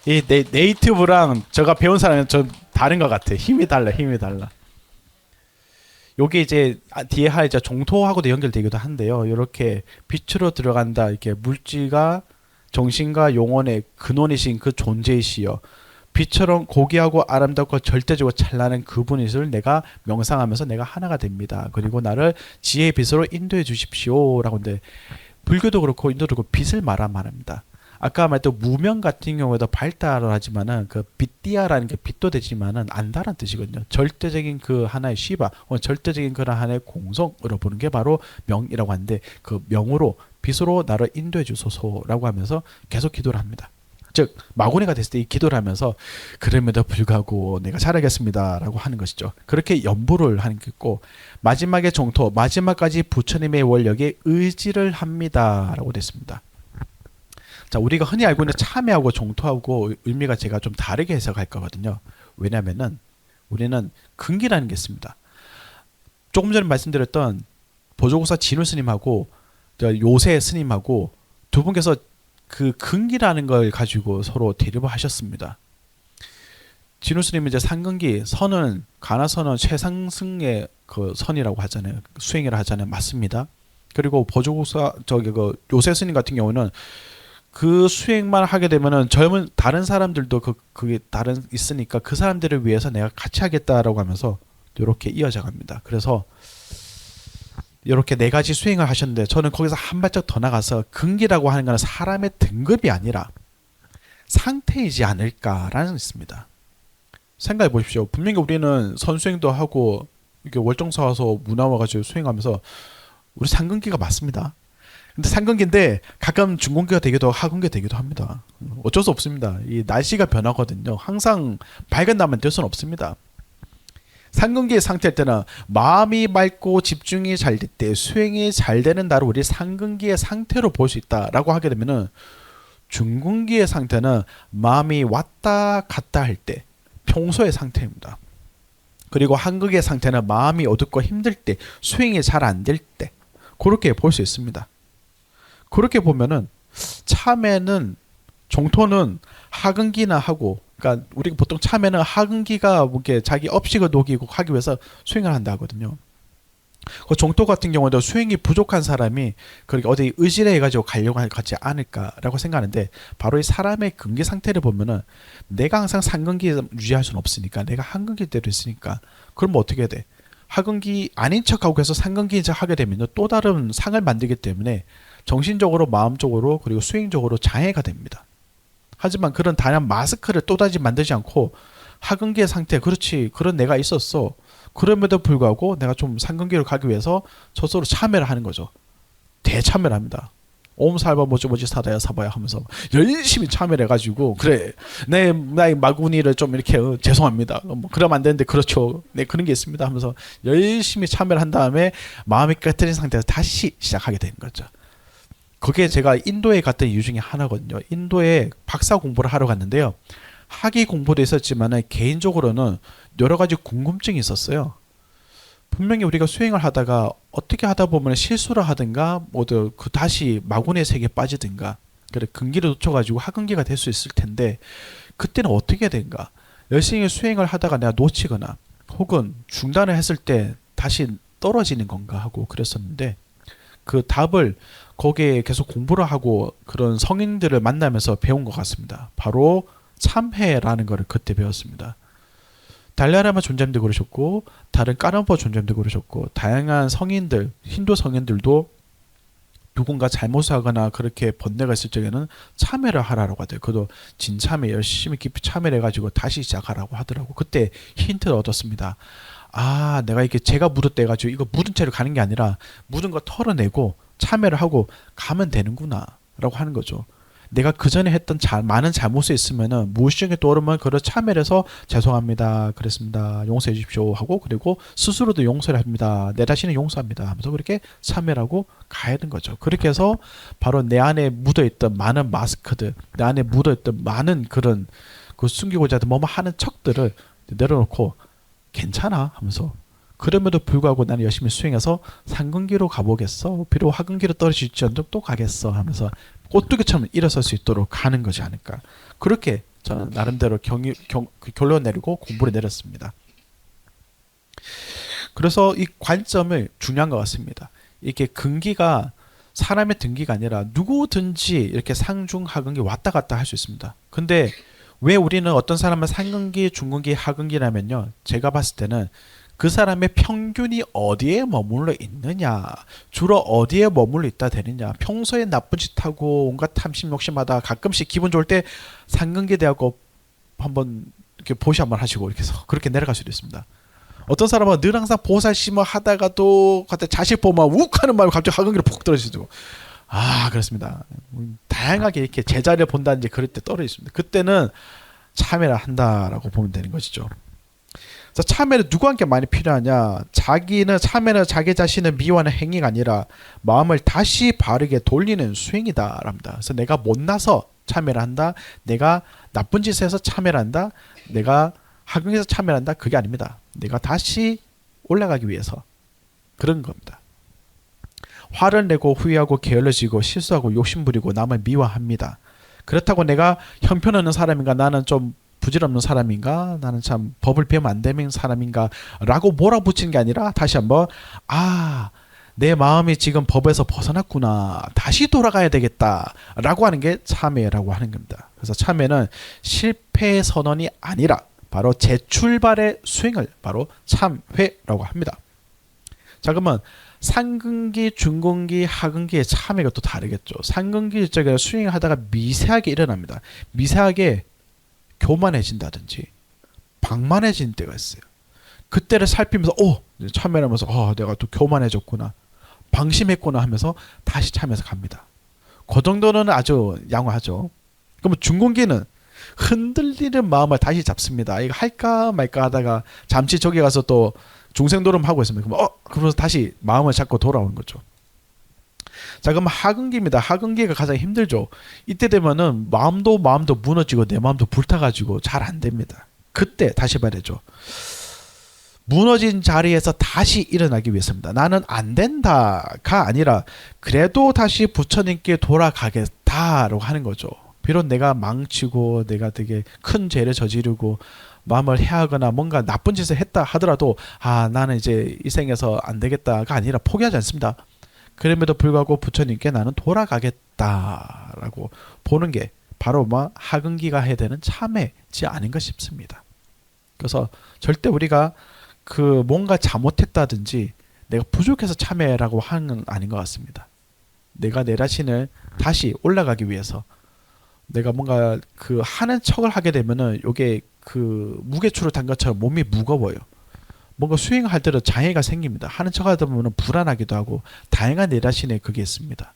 이 네이티브랑 제가 배운 사람은 좀 다른 것 같아. 힘이 달라. 요게 이제 뒤에 할 이제 종토하고도 연결되기도 한데요. 이렇게 빛으로 들어간다. 이렇게 물질과 정신과 영혼의 근원이신 그 존재이시여. 빛처럼 고귀하고 아름답고 절대적으로 찬란한 그분이실 내가 명상하면서 내가 하나가 됩니다. 그리고 나를 지혜의 빛으로 인도해 주십시오라고 하는데 불교도 그렇고 인도도 그렇고 빛을 말합니다. 아까 말했던 무명 같은 경우에도 발달을 하지만은 그 빛띠아라는 게 빛도 되지만은 안다라는 뜻이거든요. 절대적인 그 하나의 시바, 절대적인 그런 하나의 공성으로 보는 게 바로 명이라고 하는데 그 명으로 빛으로 나를 인도해 주소서라고 하면서 계속 기도를 합니다. 즉 마구니가 됐을 때 이 기도를 하면서 그럼에도 불구하고 내가 잘하겠습니다라고 하는 것이죠. 그렇게 연부를 하는 게 있고 마지막에 종토, 마지막까지 부처님의 원력에 의지를 합니다라고 됐습니다. 자, 우리가 흔히 알고 있는 참회하고 종토하고 의미가 제가 좀 다르게 해석할 거거든요. 왜냐하면은 우리는 근기라는 게 있습니다. 조금 전에 말씀드렸던 보조국사 진우 스님하고 요새 스님하고 두 분께서 그 근기라는 걸 가지고 서로 대립을 하셨습니다. 진우 스님은 이제 상근기 선은 가나선은 최상승의 그 선이라고 하잖아요. 수행이라 하잖아요. 맞습니다. 그리고 보조국사 그 요새 스님 같은 경우는 그 수행만 하게 되면은 젊은 다른 사람들도 그게 다른 있으니까 그 사람들을 위해서 내가 같이 하겠다라고 하면서 이렇게 이어져 갑니다. 그래서 이렇게 네 가지 수행을 하셨는데 저는 거기서 한 발짝 더 나가서 근기라고 하는 것은 사람의 등급이 아니라 상태이지 않을까라는 있습니다. 생각해 보십시오. 분명히 우리는 선수행도 하고 이렇게 월정사 와서 문화 와가지고 수행하면서 우리 상근기가 맞습니다. 근데 상근기인데 가끔 중근기가 되기도 하고 하근기가 되기도 합니다. 어쩔 수 없습니다. 이 날씨가 변하거든요. 항상 밝은 날만 될 수는 없습니다. 상근기의 상태일 때는 마음이 맑고 집중이 잘 될 때 수행이 잘 되는 날을 우리 상근기의 상태로 볼 수 있다라고 하게 되면은 중근기의 상태는 마음이 왔다 갔다 할 때 평소의 상태입니다. 그리고 한극의 상태는 마음이 어둡고 힘들 때 수행이 잘 안 될 때 그렇게 볼 수 있습니다. 그렇게 보면은 참회는 종토는 하근기나 하고 그러니까 우리가 보통 참회는 하근기가 이렇게 자기 업식을 녹이고 하기 위해서 수행을 한다 하거든요. 그 종토 같은 경우도 수행이 부족한 사람이 그렇게 어디 의지를 해가지고 가려고 하지 않을까라고 생각하는데 바로 이 사람의 근기 상태를 보면은 내가 항상 상근기 유지할 수는 없으니까 내가 한근기대로 있으니까 그럼 어떻게 해야 돼? 하근기 아닌 척하고 계속 상근기인 척 하게 되면 또 다른 상을 만들기 때문에 정신적으로 마음적으로 그리고 수행적으로 장애가 됩니다. 하지만 그런 단연 마스크를 또다시 만들지 않고 하근기의 상태 그렇지 그런 내가 있었어. 그럼에도 불구하고 내가 좀 상근기로 가기 위해서 스스로 참여를 하는 거죠. 대참여를 합니다. 옴살바 모찌모찌 사다야 사바야 하면서 열심히 참여를 해가지고 그래 나의 마구니를 좀 이렇게 죄송합니다. 뭐 그러면 안 되는데 그렇죠. 네 그런 게 있습니다 하면서 열심히 참여를 한 다음에 마음이 깨트린 상태에서 다시 시작하게 되는 거죠. 그게 제가 인도에 갔던 이유 중에 하나거든요. 인도에 박사 공부를 하러 갔는데요. 학위 공부도 있었지만 개인적으로는 여러 가지 궁금증이 있었어요. 분명히 우리가 수행을 하다가 어떻게 하다 보면 실수를 하든가 모두 그 다시 마구니의 세계에 빠지든가 그래 근기를 놓쳐가지고 하근기가 될 수 있을 텐데 그때는 어떻게 해야 되는가. 열심히 수행을 하다가 내가 놓치거나 혹은 중단을 했을 때 다시 떨어지는 건가 하고 그랬었는데 그 답을 거기에 계속 공부를 하고 그런 성인들을 만나면서 배운 것 같습니다. 바로 참회라는 것을 그때 배웠습니다. 달라라마 존재님도 그러셨고 다른 까르마 존재님도 그러셨고 다양한 성인들 힌두 성인들도 누군가 잘못을 하거나 그렇게 번뇌가 있을 적에는 참회를 하라고 하더라고요. 그도 진참회 열심히 깊이 참회를 해가지고 다시 시작하라고 하더라고. 그때 힌트를 얻었습니다. 아 내가 이렇게 제가 묻어대가지고 이거 묻은 채로 가는 게 아니라 묻은 거 털어내고 참회를 하고 가면 되는구나 라고 하는 거죠. 내가 그 전에 했던 많은 잘못이 있으면은 무의식에 떠오르면 그걸 참회를 해서 죄송합니다 그랬습니다 용서해 주십시오 하고 그리고 스스로도 용서를 합니다 내 자신을 용서합니다 하면서 그렇게 참회를 하고 가야 되는 거죠. 그렇게 해서 바로 내 안에 묻어있던 많은 마스크들 내 안에 묻어있던 많은 그런 그 숨기고자 하는 뭐뭐 하는 척들을 내려놓고 괜찮아 하면서 그럼에도 불구하고 나는 열심히 수행해서 상근기로 가보겠어. 비록 하근기로 떨어질지언정 또 가겠어 하면서 꼬투기처럼 일어설 수 있도록 하는 거지 않을까. 그렇게 저는 나름대로 결론 내리고 공부를 내렸습니다. 그래서 이 관점을 중요한 것 같습니다. 이게 근기가 사람의 등기가 아니라 누구든지 이렇게 상중 하근기 왔다 갔다 할 수 있습니다. 근데 왜 우리는 어떤 사람은 상근기, 중근기, 하근기라면요. 제가 봤을 때는 그 사람의 평균이 어디에 머물러 있느냐, 주로 어디에 머물러 있다 되느냐, 평소에 나쁜 짓 하고 온갖 탐심 욕심하다 가끔씩 기분 좋을 때 상근기 대하고 한번 이렇게 보시 한번 하시고 이렇게 해서 그렇게 내려갈 수도 있습니다. 어떤 사람은 늘 항상 보살심을 하다가도 갑자기 자식 보면 욱 하는 마음에 갑자기 하근기로 푹 떨어지고 그렇습니다. 다양하게 이렇게 제자리를 본다든지 그럴 때 떨어져 있습니다. 그때는 참회를 한다라고 보면 되는 것이죠. 자, 참회는 누구한테 많이 필요하냐? 참회는 자기 자신을 미워하는 행위가 아니라 마음을 다시 바르게 돌리는 수행이다랍니다. 그래서 내가 못나서 참회를 한다. 내가 나쁜 짓을 해서 참회를 한다. 내가 하경에서 참여를 한다. 그게 아닙니다. 내가 다시 올라가기 위해서 그런 겁니다. 화를 내고 후회하고 게을러지고 실수하고 욕심부리고 남을 미워합니다. 그렇다고 내가 형편없는 사람인가, 나는 좀 부질없는 사람인가, 나는 참 법을 배우면 안 되는 사람인가 라고 몰아붙이는 게 아니라 다시 한번 내 마음이 지금 법에서 벗어났구나, 다시 돌아가야 되겠다 라고 하는 게 참회라고 하는 겁니다. 그래서 참회는 실패 선언이 아니라 바로 재출발의 수행을 바로 참회라고 합니다. 자, 그러면 상근기, 중근기, 하근기의 참회가 또 다르겠죠. 상근기 쪽에 수행하다가 미세하게 일어납니다. 미세하게 교만해진다든지 방만해진 때가 있어요. 그때를 살피면서 참회하면서 내가 또 교만해졌구나, 방심했구나 하면서 다시 참회해서 갑니다. 그 정도는 아주 양호하죠. 그러면 중근기는 흔들리는 마음을 다시 잡습니다. 이거 할까 말까 하다가 잠시 저기 가서 또 중생도름 하고 있습니다. 그러면서 다시 마음을 잡고 돌아오는 거죠. 자, 그럼 하근기입니다. 하근기가 가장 힘들죠. 이때 되면은 마음도 무너지고 내 마음도 불타가지고 잘 안 됩니다. 그때 다시 말해줘. 무너진 자리에서 다시 일어나기 위해서입니다. 나는 안 된다가 아니라 그래도 다시 부처님께 돌아가겠다라고 하는 거죠. 비록 내가 망치고 내가 되게 큰 죄를 저지르고 마음을 해하거나 뭔가 나쁜 짓을 했다 하더라도 나는 이제 이 생에서 안 되겠다가 아니라 포기하지 않습니다. 그럼에도 불구하고 부처님께 나는 돌아가겠다라고 보는 게 바로 하근기가 해야 되는 참회지 아닌가 싶습니다. 그래서 절대 우리가 뭔가 잘못했다든지 내가 부족해서 참회라고 하는 건 아닌 것 같습니다. 내가 내 자신을 다시 올라가기 위해서 내가 뭔가 하는 척을 하게 되면은 요게 무게추를 단 것처럼 몸이 무거워요. 뭔가 수행할 때도 장애가 생깁니다. 하는 척 하다 보면 불안하기도 하고 다양한 내 자신의 그게 있습니다.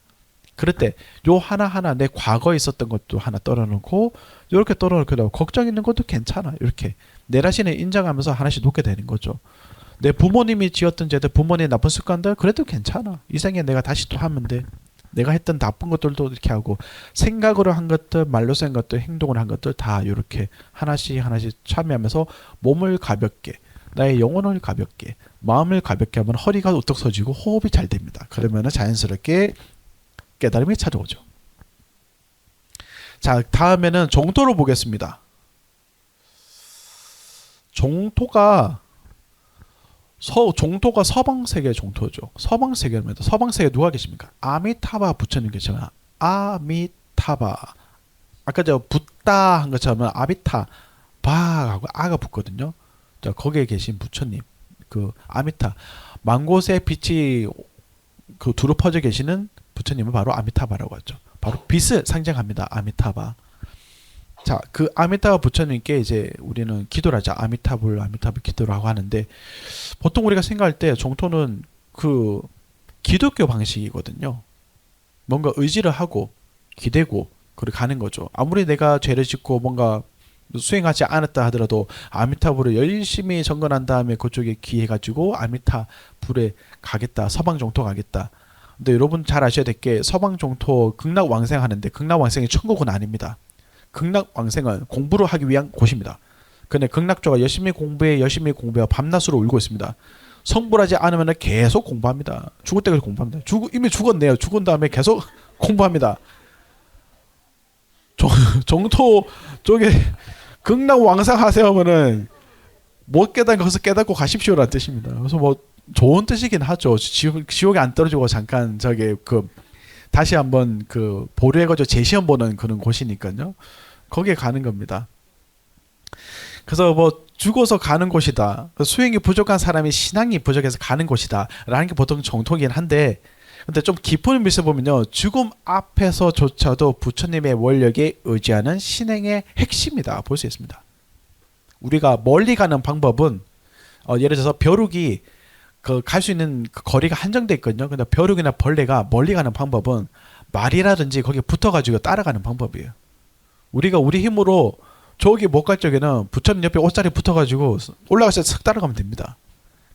그럴 때 요 하나하나 내 과거에 있었던 것도 하나 떨어놓고 이렇게 떨어놓기도 하고 걱정 있는 것도 괜찮아. 이렇게 내 자신을 인정하면서 하나씩 놓게 되는 거죠. 내 부모님이 지었던 죄들, 부모님의 나쁜 습관들 그래도 괜찮아. 이 생에 내가 다시 또 하면 돼. 내가 했던 나쁜 것들도 이렇게 하고 생각으로 한 것들, 말로서 한 것들, 행동을 한 것들 다 이렇게 하나씩 참여하면서 몸을 가볍게, 나의 영혼을 가볍게, 마음을 가볍게 하면 허리가 우뚝 서지고 호흡이 잘 됩니다. 그러면 자연스럽게 깨달음이 찾아오죠. 자, 다음에는 정토를 보겠습니다. 정토가 서방세계의 정토죠. 서방세계입니다. 서방세계에 누가 계십니까? 아미타바 부처님 계시잖아요. 아미타바. 아까 저 붓다 한 것처럼 아비타바하고 아가 붙거든요. 자, 거기에 계신 부처님, 아미타, 망고새 빛이 두루 퍼져 계시는 부처님은 바로 아미타바라고 하죠. 바로 빛을 상징합니다. 아미타바. 자, 아미타바 부처님께 이제 우리는 기도를 하자. 아미타불 기도를 하고 하는데, 보통 우리가 생각할 때 정토는 기독교 방식이거든요. 뭔가 의지를 하고 기대고 그렇게 가는 거죠. 아무리 내가 죄를 짓고 뭔가 수행하지 않았다 하더라도 아미타불을 열심히 정건한 다음에 그쪽에 기해가지고 아미타불에 가겠다, 서방 정토 가겠다. 근데 여러분 잘 아셔야 될 게 서방 정토 극락왕생 하는데 극락왕생이 천국은 아닙니다. 극락왕생은 공부를 하기 위한 곳입니다. 근데 극락조가 열심히 공부해 밤낮으로 울고 있습니다. 성불하지 않으면 계속 공부합니다. 죽을 때까지 공부합니다. 이미 죽었네요. 죽은 다음에 계속 공부합니다. 정토 쪽에 극락왕생 하세요 하면은 못 깨달은 것을 깨닫고 가십시오라는 뜻입니다. 그래서 좋은 뜻이긴 하죠. 지옥에 안 떨어지고 잠깐 저게 그 다시 한번 그 보류해가지고 재시험 보는 그런 곳이니까요. 거기에 가는 겁니다. 그래서 뭐 죽어서 가는 곳이다. 수행이 부족한 사람이 신앙이 부족해서 가는 곳이다. 라는 게 보통 정통이긴 한데, 근데 좀 깊은 의미에서 보면요. 죽음 앞에서조차도 부처님의 원력에 의지하는 신행의 핵심이다. 볼 수 있습니다. 우리가 멀리 가는 방법은 예를 들어서 벼룩이 그 갈 수 있는 그 거리가 한정돼 있거든요. 근데 벼룩이나 벌레가 멀리 가는 방법은 말이라든지 거기에 붙어가지고 따라가는 방법이에요. 우리가 우리 힘으로 저기 못 갈 적에는 부처님 옆에 옷자리 붙어가지고 올라가서 싹 따라가면 됩니다.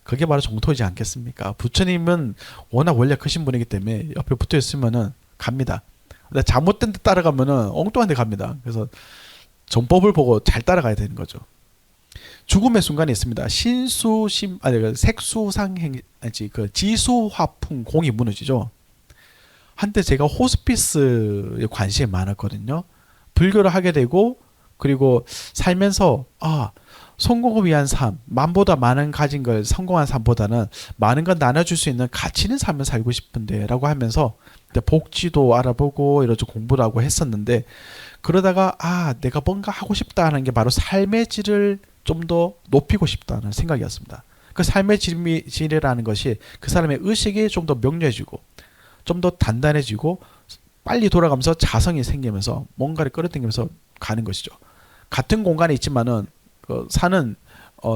그게 바로 정토이지 않겠습니까? 부처님은 워낙 원래 크신 분이기 때문에 옆에 붙어 있으면은 갑니다. 근데 잘못된 데 따라가면은 엉뚱한 데 갑니다. 그래서 정법을 보고 잘 따라가야 되는 거죠. 죽음의 순간이 있습니다. 색수상행, 그 지수화풍 공이 무너지죠. 한때 제가 호스피스에 관심이 많았거든요. 불교를 하게 되고, 그리고 살면서 성공을 위한 삶, 만보다 많은 가진 걸 성공한 삶보다는 많은 걸 나눠줄 수 있는 가치 있는 삶을 살고 싶은데 라고 하면서 복지도 알아보고 이런 공부를 하고 했었는데, 그러다가 내가 뭔가 하고 싶다는 게 바로 삶의 질을 좀 더 높이고 싶다는 생각이었습니다. 그 삶의 질이라는 것이 그 사람의 의식이 좀 더 명료해지고 좀 더 단단해지고 빨리 돌아가면서 자성이 생기면서 뭔가를 끌어당기면서 가는 것이죠. 같은 공간에 있지만은 사는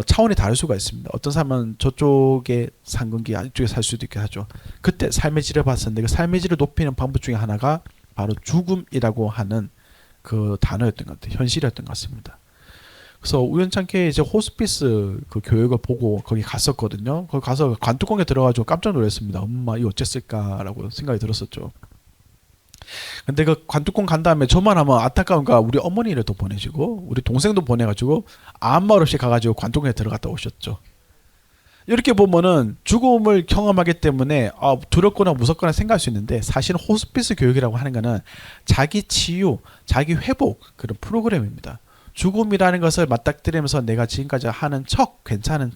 차원이 다를 수가 있습니다. 어떤 사람은 저쪽에 상근기 안쪽에 살 수도 있게 하죠. 그때 삶의 질을 봤었는데 그 삶의 질을 높이는 방법 중에 하나가 바로 죽음이라고 하는 그 단어였던 것 같아요. 현실이었던 것 같습니다. 그래서 우연찮게 이제 호스피스 그 교육을 보고 거기 갔었거든요. 거기 가서 관뚜껑에 들어가지고 깜짝 놀랐습니다. 엄마 이 어쨌을까라고 생각이 들었었죠. 근데 그 관뚜껑 간 다음에 저만 하면 안타까운가 우리 어머니를 또 보내시고 우리 동생도 보내가지고 아무 말 없이 가가지고 관뚜껑에 들어갔다 오셨죠. 이렇게 보면은 죽음을 경험하기 때문에 두렵거나 무섭거나 생각할 수 있는데, 사실 호스피스 교육이라고 하는 거는 자기 치유, 자기 회복 그런 프로그램입니다. 죽음이라는 것을 맞닥뜨리면서 내가 지금까지 하는 괜찮은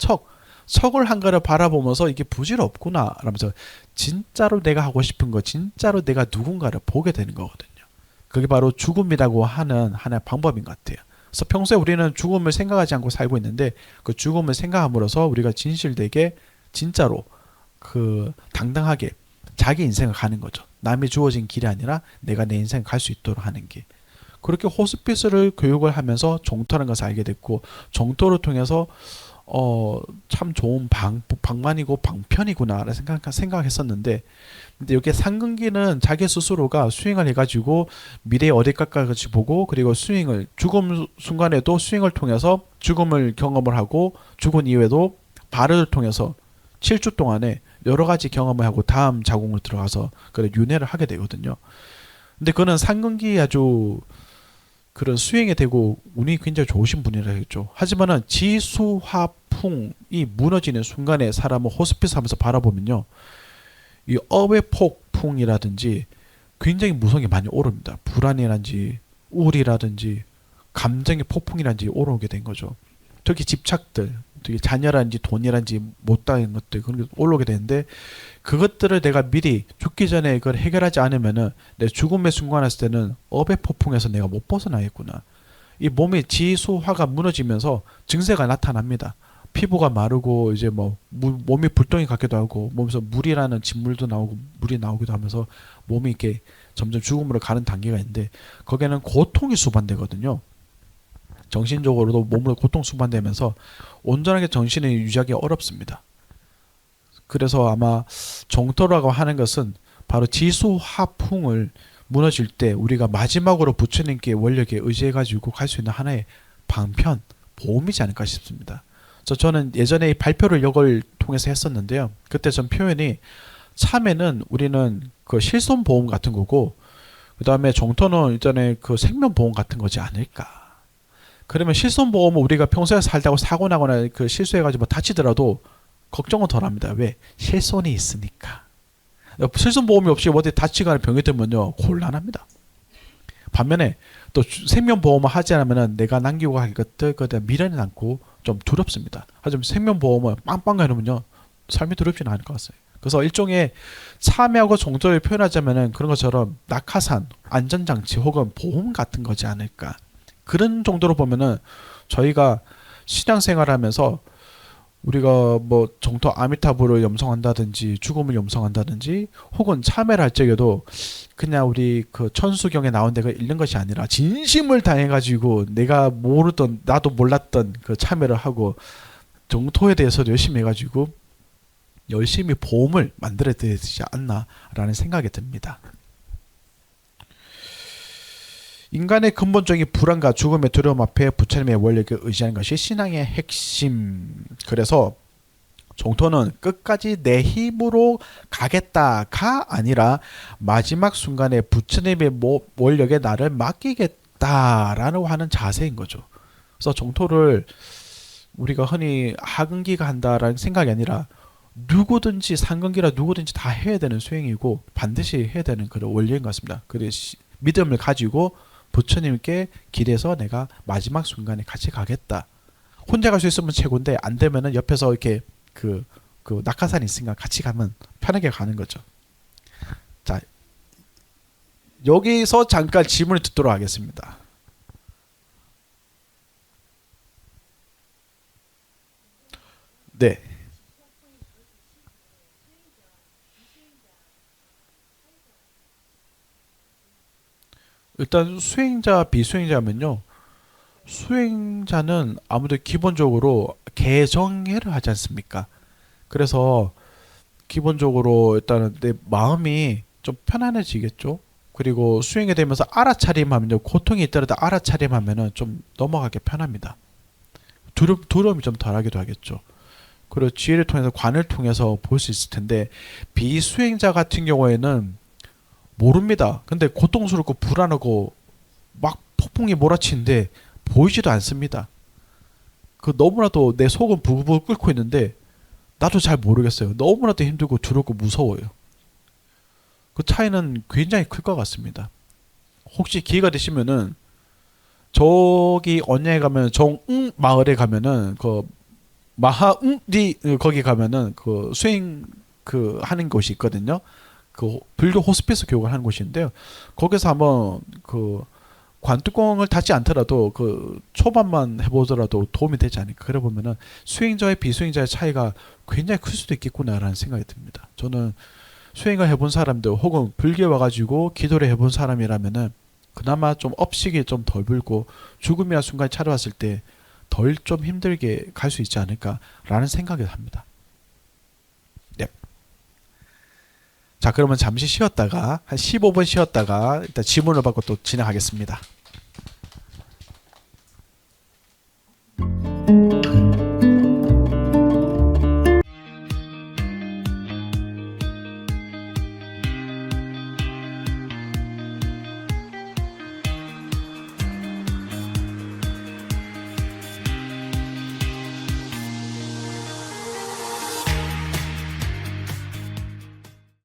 척을 한 거를 바라보면서 이게 부질없구나 라면서 진짜로 내가 하고 싶은 거, 진짜로 내가 누군가를 보게 되는 거거든요. 그게 바로 죽음이라고 하는 하나의 방법인 것 같아요. 그래서 평소에 우리는 죽음을 생각하지 않고 살고 있는데, 그 죽음을 생각함으로써 우리가 진실되게 진짜로 그 당당하게 자기 인생을 가는 거죠. 남이 주어진 길이 아니라 내가 내 인생을 갈 수 있도록 하는 길. 그렇게 호스피스를 교육을 하면서 정토라는 것을 알게 됐고, 정토를 통해서 참 좋은 방만이고 방편이구나 생각했었는데, 근데 여기 상근기는 자기 스스로가 수행을 해가지고 미래에 어디까지 보고, 그리고 죽음 순간에도 수행을 통해서 죽음을 경험을 하고, 죽은 이후에도 발을 통해서 7주 동안에 여러 가지 경험을 하고 다음 자궁을 들어가서 그런 윤회를 하게 되거든요. 근데 그는 상근기 아주 그런 수행에 되고 운이 굉장히 좋으신 분이라 했죠. 하지만은 지수화풍이 무너지는 순간에 사람을 호스피스 하면서 바라보면요, 이 업의 폭풍이라든지 굉장히 무성이 많이 오릅니다. 불안이라든지 우울이라든지 감정의 폭풍이라든지 오르게 된 거죠. 특히 집착들, 특히 자녀라든지 돈이라든지 못다한 것들 그런 게 올라오게 되는데, 그것들을 내가 미리 죽기 전에 그걸 해결하지 않으면은 내 죽음의 순간 왔을 때는 업의 폭풍에서 내가 못 벗어나겠구나. 이 몸의 지수화가 무너지면서 증세가 나타납니다. 피부가 마르고 이제 뭐 몸이 불똥이 같기도 하고, 몸에서 물이라는 진물도 나오고 물이 나오기도 하면서 몸이 이렇게 점점 죽음으로 가는 단계가 있는데, 거기에는 고통이 수반되거든요. 정신적으로도 몸으로 고통 수반되면서 온전하게 정신을 유지하기 어렵습니다. 그래서 아마 정토라고 하는 것은 바로 지수화풍을 무너질 때 우리가 마지막으로 부처님께 원력에 의지해가지고 갈 수 있는 하나의 방편, 보험이지 않을까 싶습니다. 그래서 저는 예전에 발표를 이걸 통해서 했었는데요. 그때 전 표현이, 참에는 우리는 그 실손보험 같은 거고, 그 다음에 정토는 일전에 그 생명보험 같은 거지 않을까. 그러면 실손보험은 우리가 평소에 살다가 사고 나거나 그 실수해가지고 다치더라도 걱정은 덜합니다. 왜? 실손이 있으니까. 실손보험이 없이 어디 다치거나 병이 들면요, 곤란합니다. 반면에 또 생명보험을 하지 않으면 내가 남기고 갈 것들, 그에 미련이 남고 좀 두렵습니다. 하지만 생명보험을 빵빵 해놓으면요, 삶이 두렵지는 않을 것 같아요. 그래서 일종의 참여하고 정도를 표현하자면은 그런 것처럼 낙하산, 안전장치 혹은 보험 같은 거지 않을까. 그런 정도로 보면은 저희가 신앙생활하면서 우리가 뭐 정토 아미타불을 염성한다든지 죽음을 염성한다든지 혹은 참회를 할 적에도 그냥 우리 그 천수경에 나온 데가 읽는 것이 아니라 진심을 다해가지고 내가 모르던 나도 몰랐던 그 참회를 하고 정토에 대해서도 열심히 해가지고 열심히 보험을 만들어야 되지 않나라는 생각이 듭니다. 인간의 근본적인 불안과 죽음의 두려움 앞에 부처님의 원력에 의지하는 것이 신앙의 핵심. 그래서 정토는 끝까지 내 힘으로 가겠다가 아니라 마지막 순간에 부처님의 원력에 나를 맡기겠다라는 하는 자세인 거죠. 그래서 정토를 우리가 흔히 하근기가 한다라는 생각이 아니라 누구든지 상근기라 누구든지 다 해야 되는 수행이고 반드시 해야 되는 그런 원리인 것 같습니다. 그래서 믿음을 가지고 부처님께 기대서 내가 마지막 순간에 같이 가겠다. 혼자 갈 수 있으면 최고인데 안 되면은 옆에서 이렇게 그 낙하산이 있으니까 같이 가면 편하게 가는 거죠. 자, 여기서 잠깐 질문을 듣도록 하겠습니다. 네. 일단 수행자, 비수행자면요. 수행자는 아무래도 기본적으로 개정회를 하지 않습니까? 그래서 기본적으로 일단은 내 마음이 좀 편안해지겠죠. 그리고 수행이 되면서 알아차림하면요. 고통이 있더라도 알아차림하면은 좀 넘어가기 편합니다. 두려움이 좀 덜하기도 하겠죠. 그리고 지혜를 통해서 관을 통해서 볼 수 있을 텐데 비수행자 같은 경우에는 모릅니다. 근데 고통스럽고 불안하고 막 폭풍이 몰아치는데 보이지도 않습니다. 그 너무나도 내 속은 부글부글 끓고 있는데 나도 잘 모르겠어요. 너무나도 힘들고 두렵고 무서워요. 그 차이는 굉장히 클 것 같습니다. 혹시 기회가 되시면은 저기 언양에 가면 정응 마을에 가면은 그 마하응디 거기 가면은 그 수행 그 하는 곳이 있거든요. 그 불교 호스피스 교육을 하는 곳인데요. 거기서 한번 그 관뚜껑을 닫지 않더라도 그 초반만 해보더라도 도움이 되지 않을까. 그래 보면은 수행자의 비수행자의 차이가 굉장히 클 수도 있겠구나라는 생각이 듭니다. 저는 수행을 해본 사람들 혹은 불교에 와가지고 기도를 해본 사람이라면은 그나마 좀 업식이 좀 덜 불고 죽음이라는 순간이 찾아왔을 때 덜 좀 힘들게 갈 수 있지 않을까라는 생각을 합니다. 네. 자, 그러면 잠시 쉬었다가 한 15분 쉬었다가 일단 질문을 받고 또 진행하겠습니다.